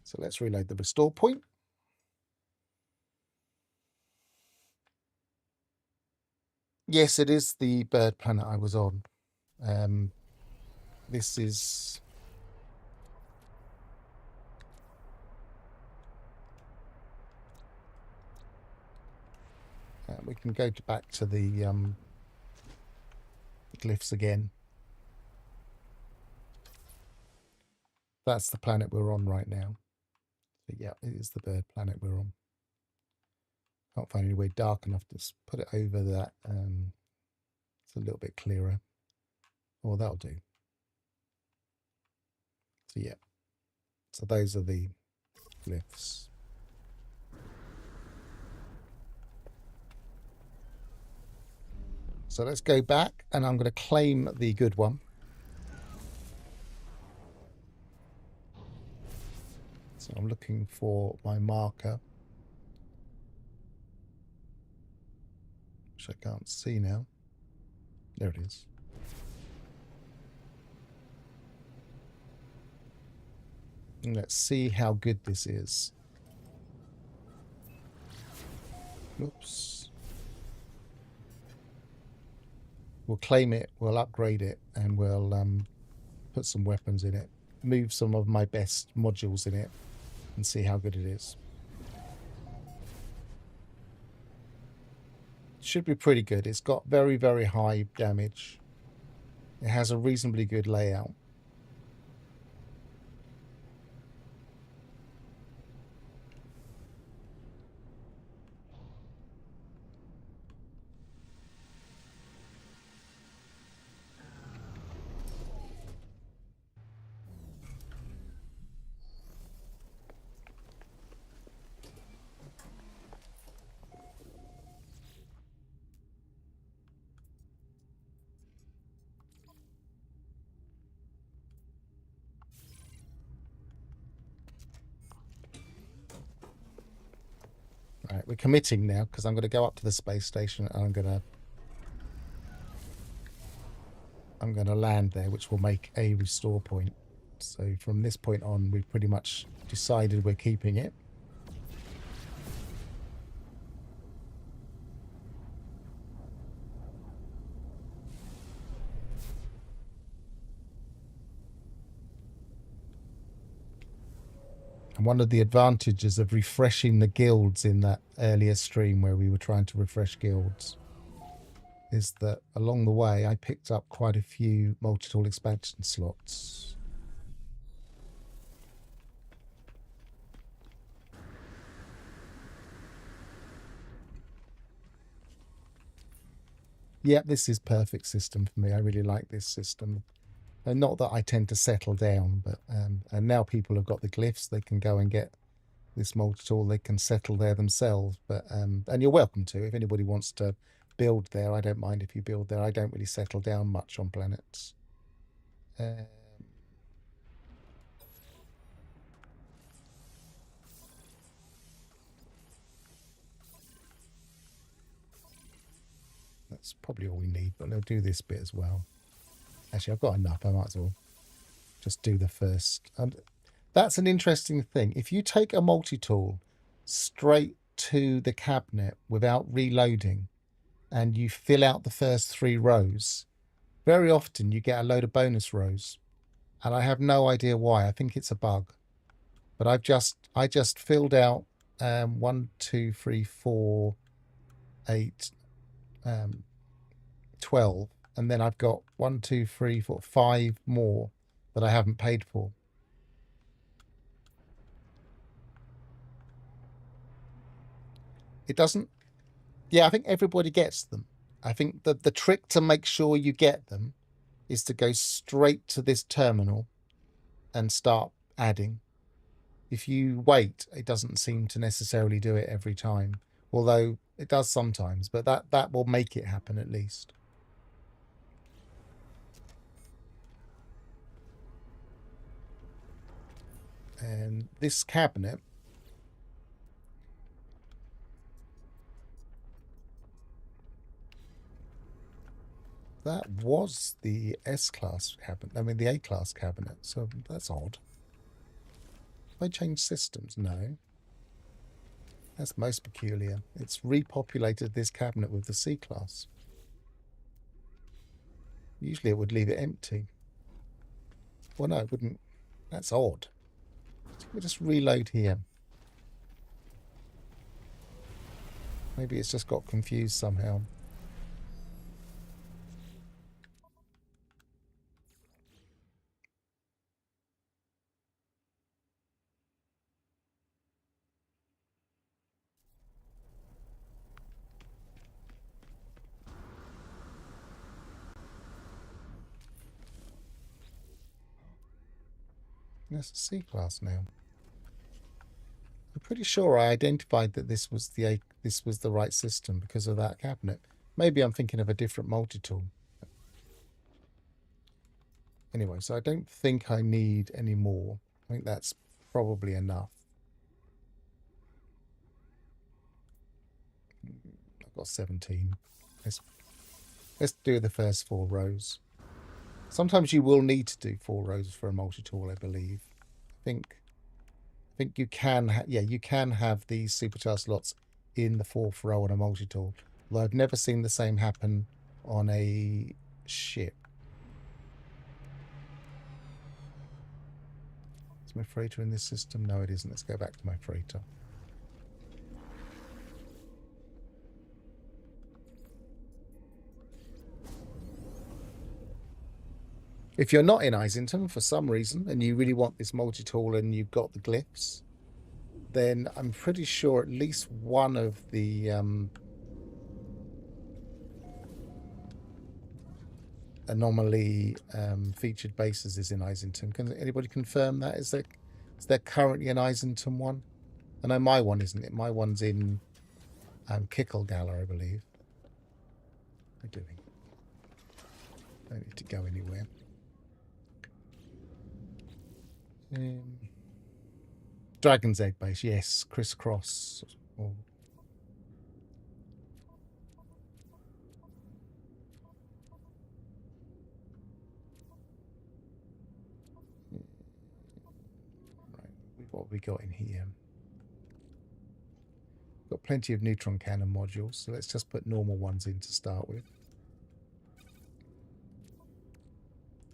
So let's reload the restore point. Yes, it is the bird planet I was on. This is... we can go back to the glyphs again. That's the planet we're on right now. So yeah, it is the bird planet we're on. Can't find anywhere dark enough to put it over that. It's a little bit clearer. Oh, that'll do. So yeah, so those are the glyphs. So let's go back, and I'm going to claim the good one. So I'm looking for my marker, which I can't see now. There it is. And let's see how good this is. Oops. We'll claim it, we'll upgrade it, and we'll put some weapons in it, move some of my best modules in it, and see how good it is. Should be pretty good. It's got very, very high damage. It has a reasonably good layout. Right, we're committing now because I'm going to go up to the space station and I'm going to land there, which will make a restore point. So from this point on, we've pretty much decided we're keeping it. And one of the advantages of refreshing the guilds in that earlier stream where we were trying to refresh guilds is that along the way I picked up quite a few multi-tool expansion slots. Yeah, this is perfect system for me. I really like this system. And not that I tend to settle down, but and now people have got the glyphs, they can go and get this multi-tool, they can settle there themselves. But and you're welcome to. If anybody wants to build there, I don't mind if you build there. I don't really settle down much on planets. That's probably all we need, but I'll do this bit as well. Actually, I've got enough. I might as well just do the first. And that's an interesting thing. If you take a multi-tool straight to the cabinet without reloading and you fill out the first 3 rows, very often you get a load of bonus rows. And I have no idea why. I think it's a bug. But I just filled out 1, 2, 3, 4, 8, 12, and then I've got 1, 2, 3, 4, 5 more that I haven't paid for. It doesn't. Yeah, I think everybody gets them. I think that the trick to make sure you get them is to go straight to this terminal and start adding. If you wait, it doesn't seem to necessarily do it every time, although it does sometimes, but that will make it happen at least. And this cabinet, that was the S-class cabinet. I mean, the A-class cabinet. So that's odd. Have I changed systems? No. That's most peculiar. It's repopulated this cabinet with the C-class. Usually it would leave it empty. Well, no, it wouldn't. That's odd. We'll just reload here. Maybe it's just got confused somehow. That's a C-class now. I'm pretty sure I identified that this was the right system because of that cabinet. Maybe I'm thinking of a different multi-tool. Anyway, so I don't think I need any more. I think that's probably enough. I've got 17. Let's do the first 4 rows. Sometimes you will need to do 4 rows for a multi-tool, I believe. I think you can, you can have these supercharged slots in the 4th row on a multi-tool. Although I've never seen the same happen on a ship. Is my freighter in this system? No, it isn't. Let's go back to my freighter. If you're not in Islington for some reason and you really want this multi-tool and you've got the glyphs, then I'm pretty sure at least one of the anomaly featured bases is in Islington. Can anybody confirm that? Is there currently an Islington one? I know my one isn't it. My one's in Kicklegala, I believe. What am I doing? I don't need to go anywhere. Dragon's Egg base, yes. Crisscross. Oh. Right, what have we got in here? Got plenty of neutron cannon modules, so let's just put normal ones in to start with.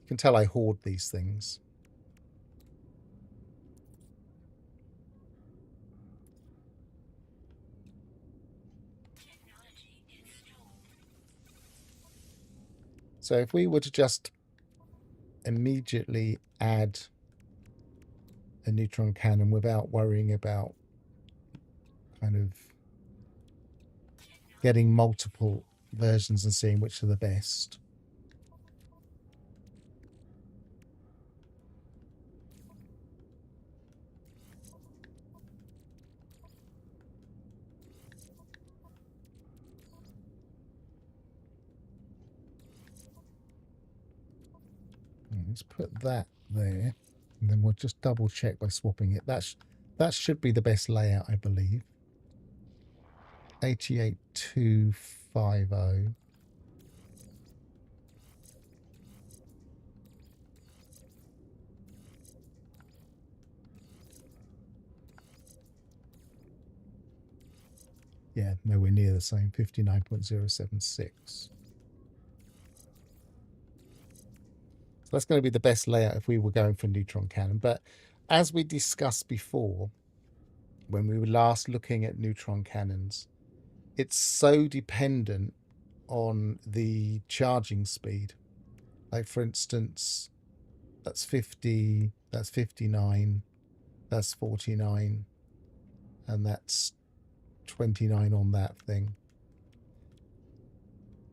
You can tell I hoard these things. So if we were to just immediately add a neutron cannon without worrying about kind of getting multiple versions and seeing which are the best. Let's put that there, and then we'll just double check by swapping it. That should be the best layout, I believe. 88250. Yeah, nowhere near the same. 59.076. So that's going to be the best layout if we were going for neutron cannon. But as we discussed before, when we were last looking at neutron cannons, it's so dependent on the charging speed. Like, for instance, that's 50, that's 59, that's 49, and that's 29 on that thing.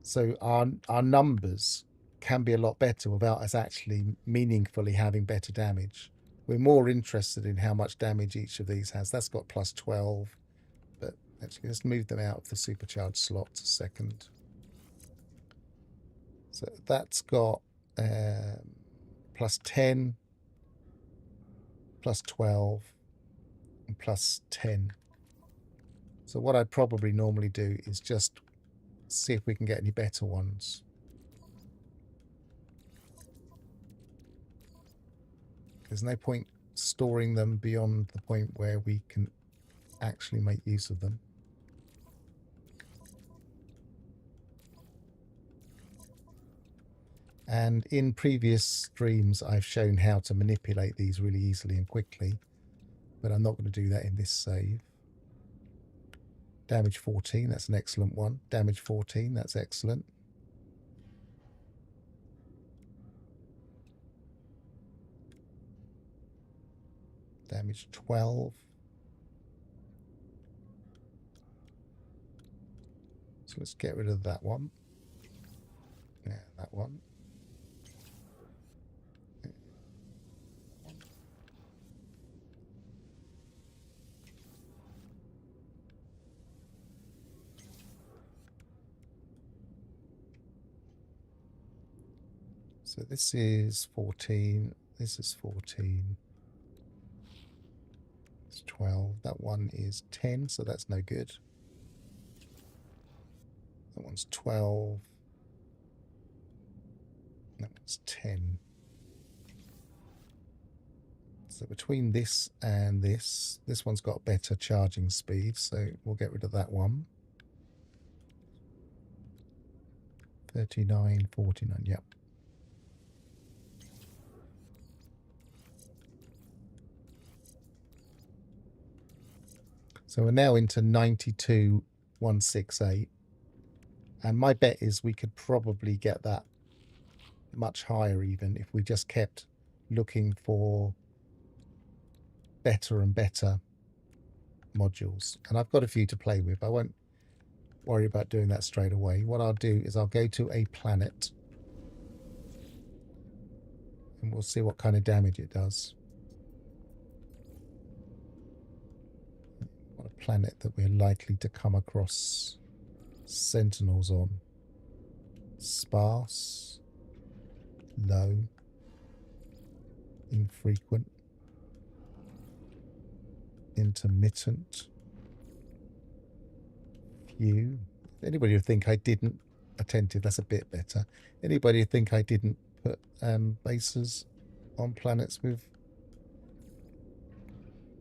So our numbers can be a lot better without us actually meaningfully having better damage. We're more interested in how much damage each of these has. That's got plus 12, but actually let's move them out of the supercharged slots a second. So that's got plus 10, plus 12, and plus 10. So what I'd probably normally do is just see if we can get any better ones. There's no point storing them beyond the point where we can actually make use of them. And in previous streams, I've shown how to manipulate these really easily and quickly, but I'm not going to do that in this save. Damage 14, that's an excellent one. Damage 14, that's excellent. Damage 12. So let's get rid of that one. Yeah, that one. So this is 14. This is 14. It's 12. That one is 10, so that's no good. That one's 12. That one's 10. So between this and this one's got better charging speed, so we'll get rid of that one. 39, 49, yep. So we're now into 92,168. And my bet is we could probably get that much higher even if we just kept looking for better and better modules. And I've got a few to play with. I won't worry about doing that straight away. What I'll do is I'll go to a planet and we'll see what kind of damage it does. What a planet that we're likely to come across sentinels on. Sparse, low, infrequent, intermittent, few. Anybody who think I didn't attentive, that's a bit better. Anybody who think I didn't put bases on planets with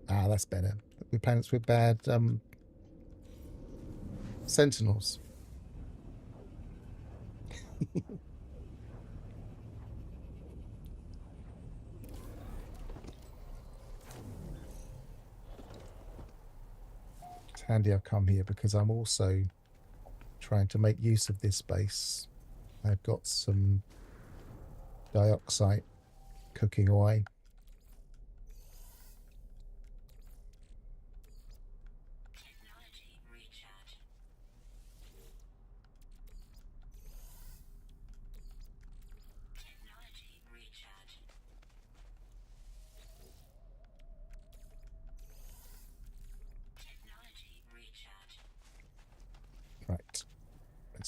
that's better. With planets with bad sentinels. It's handy I've come here because I'm also trying to make use of this base. I've got some dioxide cooking away.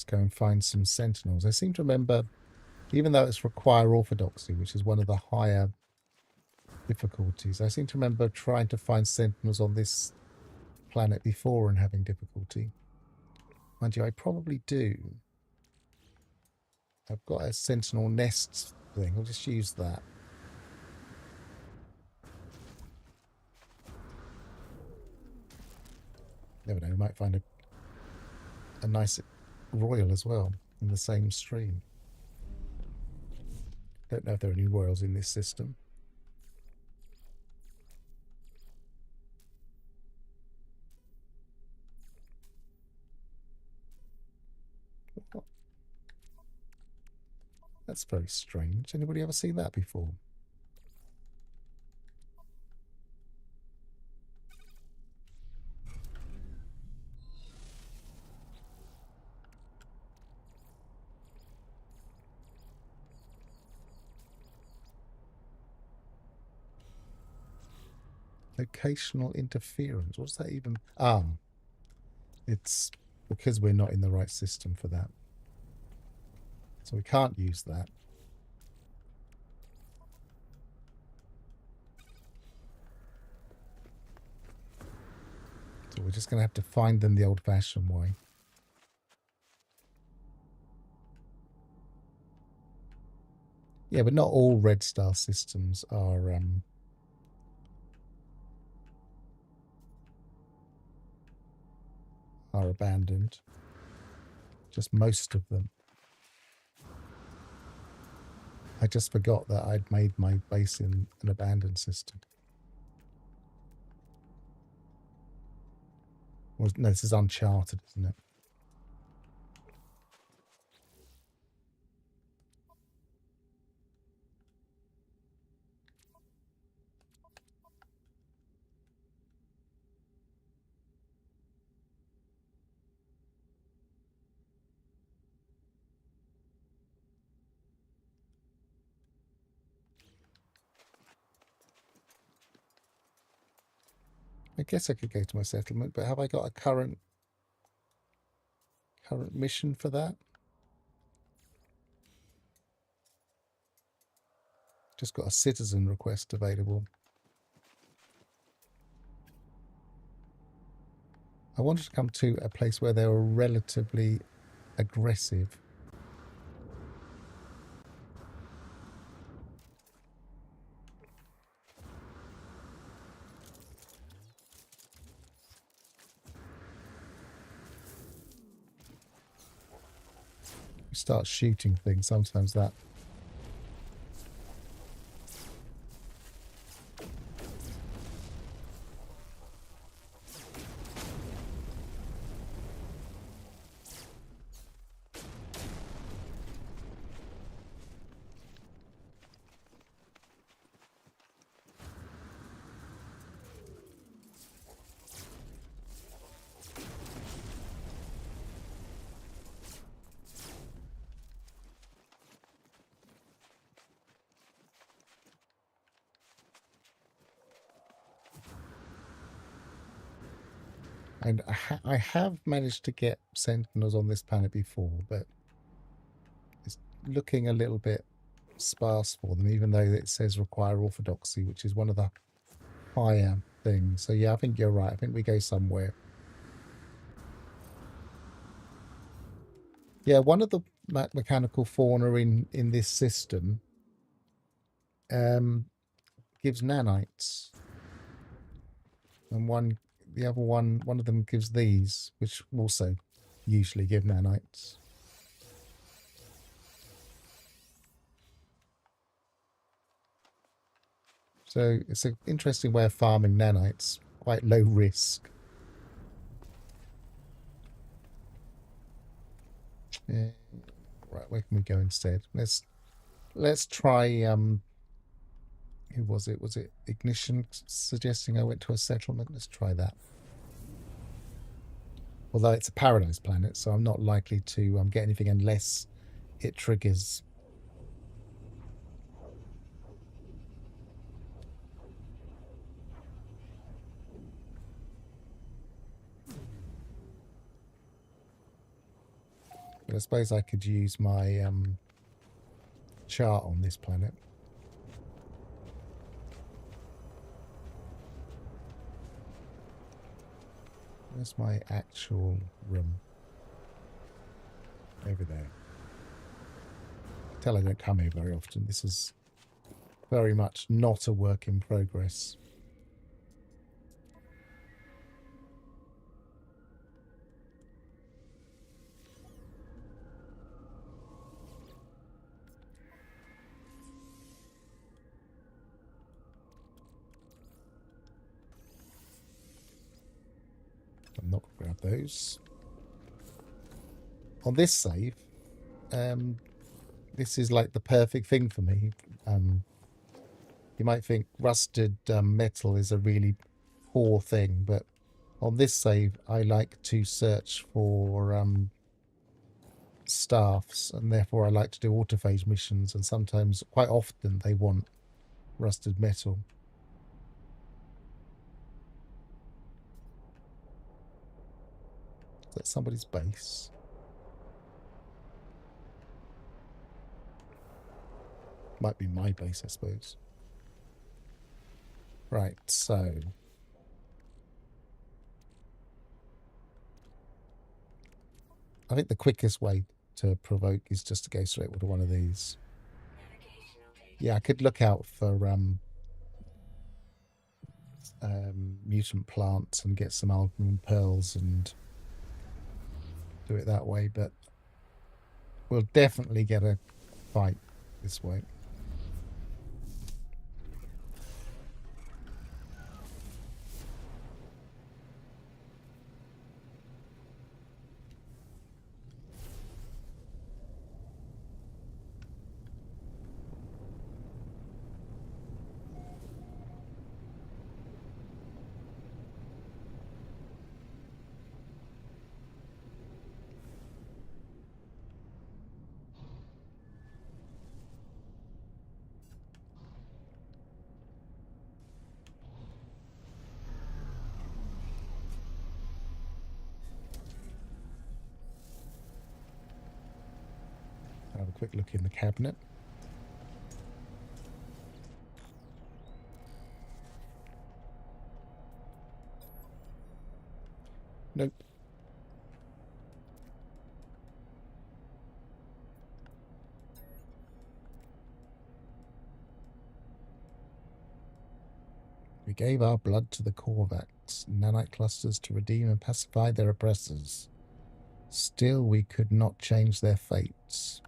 Let's go and find some sentinels. I seem to remember, even though it's require orthodoxy, which is one of the higher difficulties, I seem to remember trying to find sentinels on this planet before and having difficulty. Mind you, I probably do. I've got a sentinel nest thing. I'll just use that. Never know, we might find a nice royal as well in the same stream. Don't know if there are any royals in this system. Oh, that's very strange. Anybody ever seen that before? Locational interference. What's that even? It's because we're not in the right system for that. So we can't use that. So we're just going to have to find them the old-fashioned way. Yeah, but not all red star systems are abandoned. Just most of them. I just forgot that I'd made my base in an abandoned system. Well, no, this is Uncharted, isn't it? I guess I could go to my settlement, but have I got a current mission for that? Just got a citizen request available. I wanted to come to a place where they were relatively aggressive. You start shooting things, sometimes that. And I have managed to get sentinels on this planet before, but it's looking a little bit sparse for them, even though it says require orthodoxy, which is one of the higher things. So yeah, I think you're right. I think we go somewhere. Yeah, one of the mechanical fauna in this system gives nanites, and the other one of them gives these, which also usually give nanites. So it's an interesting way of farming nanites, quite low risk. Yeah. Right, where can we go instead? Let's try who was it? Was it Ignition suggesting I went to a settlement? Let's try that. Although it's a paradise planet, so I'm not likely to get anything unless it triggers. But I suppose I could use my chart on this planet. Where's my actual room? Over there. Tell I don't come here very often. This is very much not a work in progress. I'm not going to grab those. On this save, this is like the perfect thing for me. You might think rusted metal is a really poor thing, but on this save, I like to search for staffs, and therefore I like to do autophage missions, and sometimes, quite often, they want rusted metal. Is that somebody's base? Might be my base, I suppose. Right, so I think the quickest way to provoke is just to go straight with one of these. Yeah, I could look out for mutant plants and get some alchemy pearls and do it that way, but we'll definitely get a fight this way. Have a quick look in the cabinet. Nope. We gave our blood to the Korvax, nanite clusters, to redeem and pacify their oppressors. Still, we could not change their fates.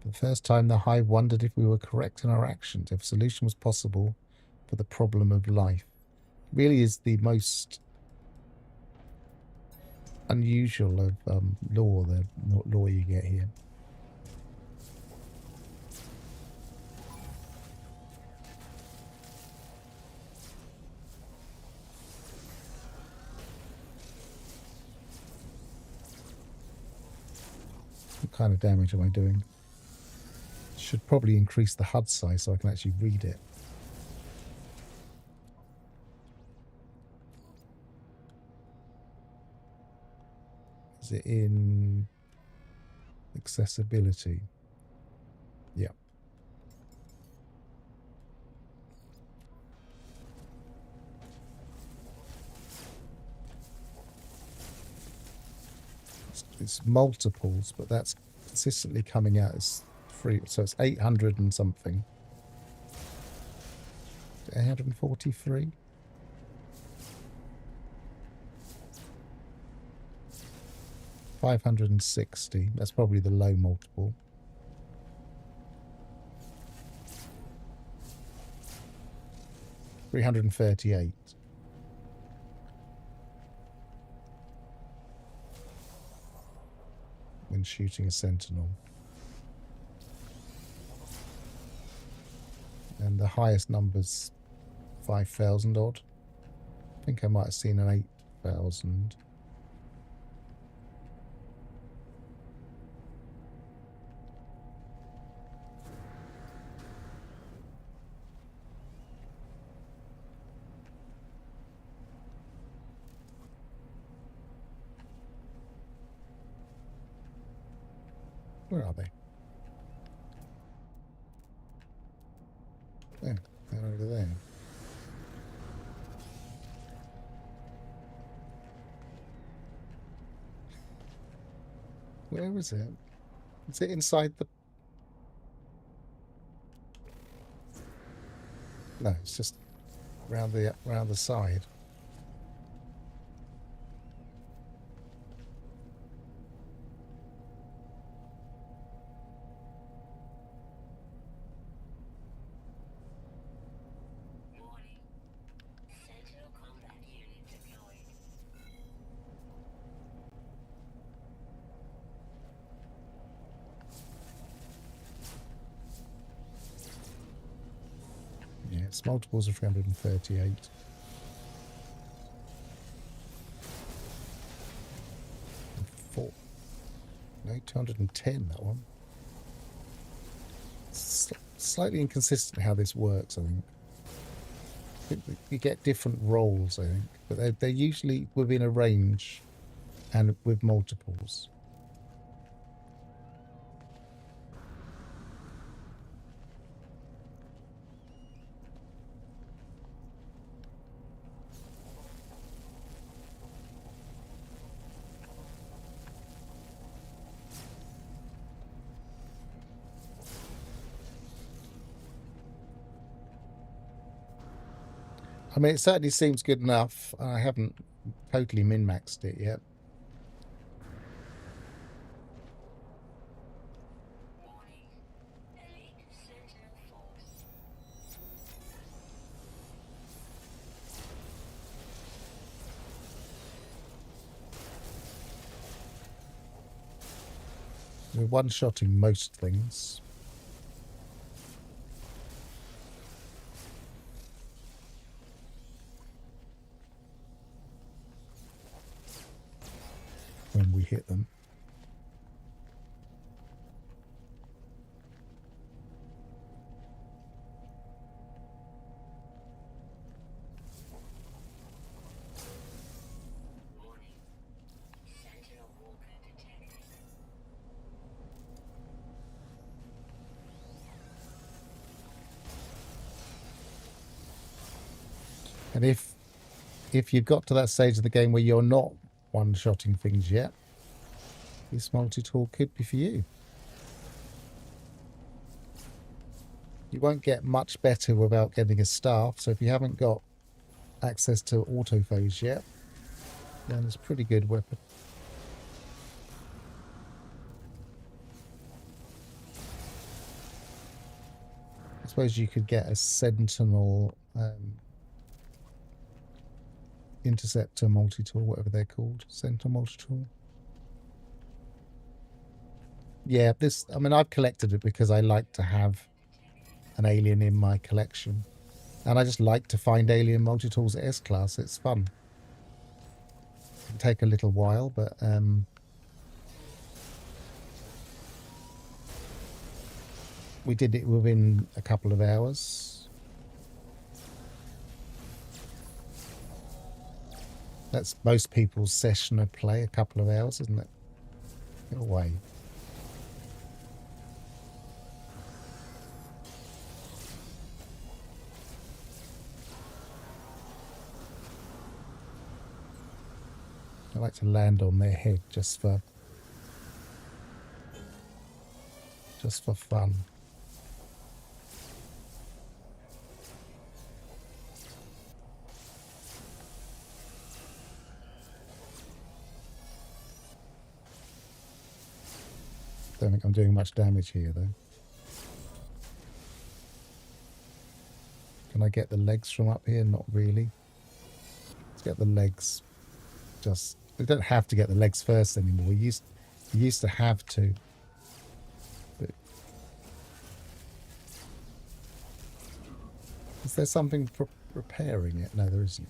For the first time, the Hive wondered if we were correct in our actions, if a solution was possible for the problem of life. It really is the most unusual of lore, the lore you get here. What kind of damage am I doing? Should probably increase the HUD size so I can actually read it. Is it in accessibility? Yeah. It's multiples, but that's consistently coming out as 3, so it's 800 and something. 843. $560. That's probably the low multiple. $338. When shooting a sentinel. And the highest number's 5,000 odd. I think I might have seen an 8,000. Where are they? Oh, they're over there. Where is it? Is it inside the... No, it's just around the side. Yeah, it's multiples of 338. Four. No, 210, that one. Slightly inconsistent how this works, I think. You get different rolls, I think, but they're usually within a range and with multiples. I mean, it certainly seems good enough. I haven't totally min-maxed it yet. We're one-shotting most things. When we hit them. And if you've got to that stage of the game where you're not one-shotting things yet, this multi-tool could be for you. You won't get much better without getting a staff, so if you haven't got access to autophase yet, then it's a pretty good weapon. I suppose you could get a sentinel interceptor multi-tool, whatever they're called. Sentinel multi-tool. Yeah, I mean, I've collected it because I like to have an alien in my collection. And I just like to find alien multi-tools at S-Class. It's fun. It can take a little while, but we did it within a couple of hours. That's most people's session of play, a couple of hours, isn't it? Get away. I like to land on their head just for fun. Don't think I'm doing much damage here, though. Can I get the legs from up here? Not really. Let's get the legs. We don't have to get the legs first anymore. We used to have to. But is there something repairing it? No, there isn't.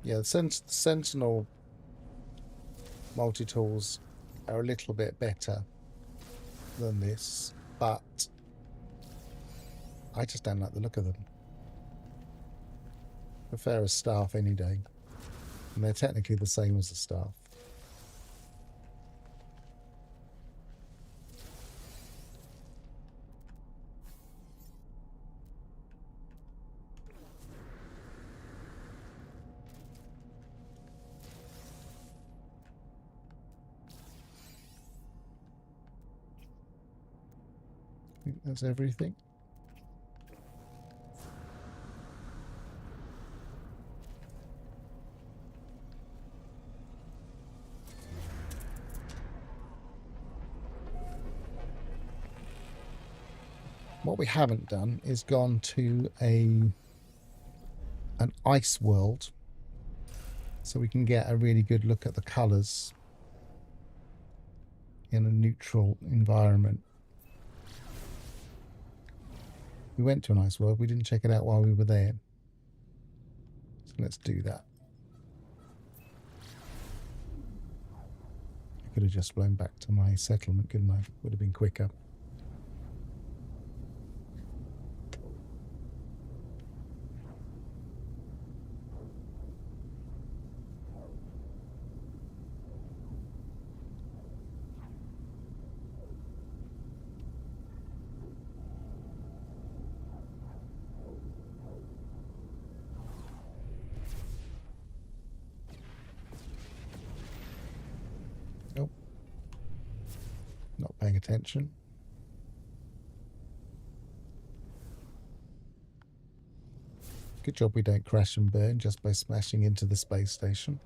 Yeah, the Sentinel multi-tools are a little bit better than this, but I just don't like the look of them. Prefer a staff any day. And they're technically the same as the staff. I think that's everything. What we haven't done is gone to an ice world, so we can get a really good look at the colours in a neutral environment. We went to an ice world, we didn't check it out while we were there. So let's do that. I could have just flown back to my settlement, couldn't I? Would have been quicker. Nope. Not paying attention. Good job we don't crash and burn just by smashing into the space station.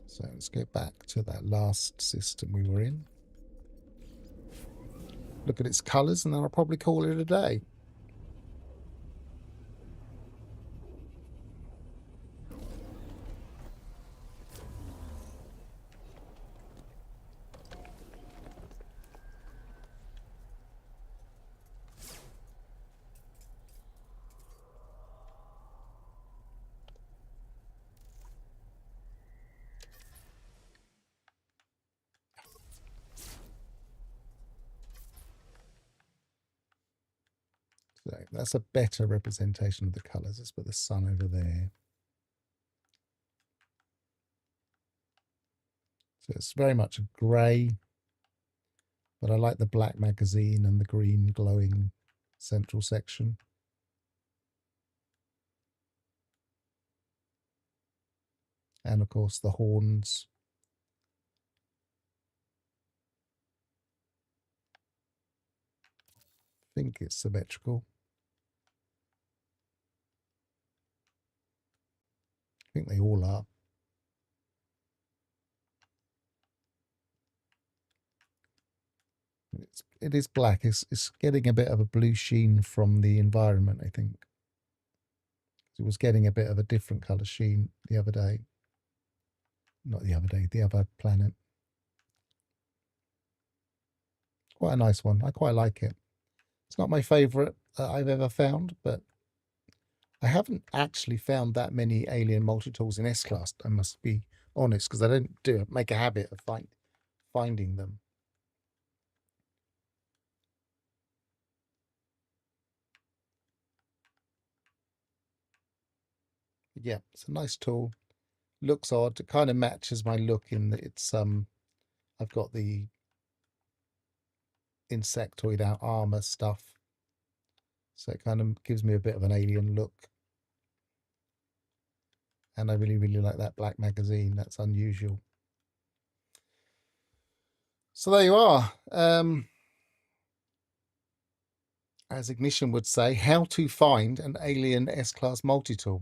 So let's go back to that last system we were in. Look at its colours and then I'll probably call it a day. So that's a better representation of the colours. Let's put the sun over there. So it's very much a grey, but I like the black magazine and the green glowing central section. And of course the horns. I think it's symmetrical. I think they all are. It is black. It's getting a bit of a blue sheen from the environment, I think. It was getting a bit of a different colour sheen the other day. Not the other day, the other planet. Quite a nice one. I quite like it. It's not my favourite that I've ever found, but I haven't actually found that many alien multi-tools in S-Class, I must be honest, because I don't make a habit of finding them. But yeah, it's a nice tool. Looks odd. It kind of matches my look in that it's I've got the insectoid out armor stuff, so it kind of gives me a bit of an alien look. And I really like that black magazine. That's unusual. So there you are. As Ignition would say, how to find an alien S-Class multi-tool.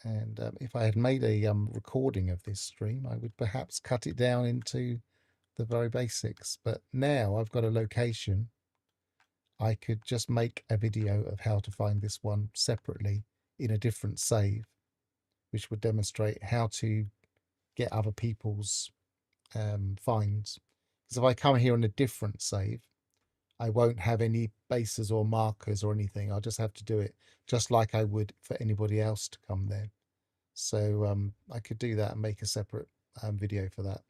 And if I had made a recording of this stream, I would perhaps cut it down into the very basics. But now I've got a location. I could just make a video of how to find this one separately in a different save, which would demonstrate how to get other people's finds. Because if I come here on a different save, I won't have any bases or markers or anything. I'll just have to do it just like I would for anybody else to come there. So I could do that and make a separate video for that.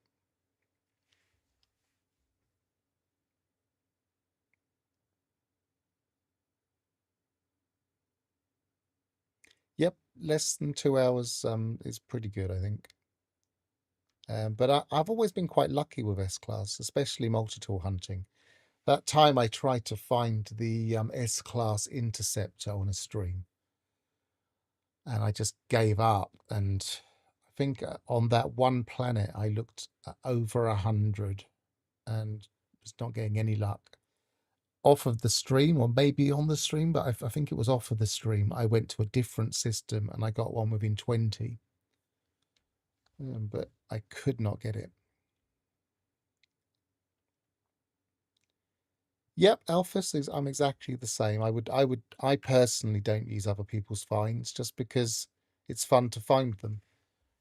Yep, less than 2 hours is pretty good, I think. But I've always been quite lucky with S-Class, especially multi-tool hunting. That time I tried to find the S-Class interceptor on a stream, and I just gave up. And I think on that one planet I looked at over 100 and was not getting any luck. Off of the stream, or maybe on the stream, but I think it was off of the stream, I went to a different system and I got one within 20. But I could not get it. Yep, Alphys is. I'm exactly the same. I personally don't use other people's finds just because it's fun to find them.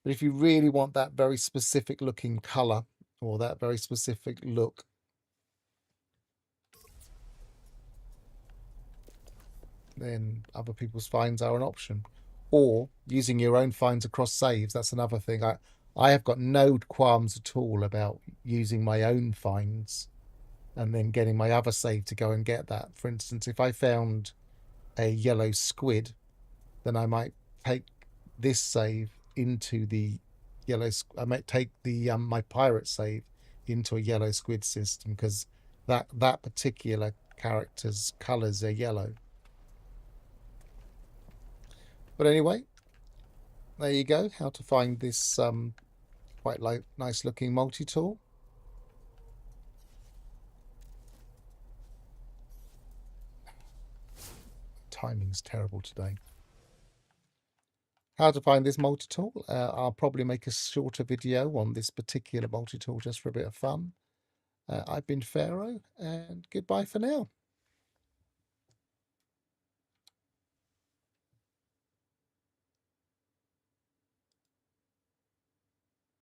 But if you really want that very specific looking color or that very specific look, then other people's finds are an option. Or using your own finds across saves. That's another thing. I have got no qualms at all about using my own finds and then getting my other save to go and get that. For instance, if I found a yellow squid, then I might take this save into the yellow. I might take the my pirate save into a yellow squid system because that particular character's colors are yellow. But anyway, there you go. How to find this quite nice looking multi-tool. Timing's terrible today. How to find this multi-tool. I'll probably make a shorter video on this particular multi-tool just for a bit of fun. I've been Pharaoh, and goodbye for now.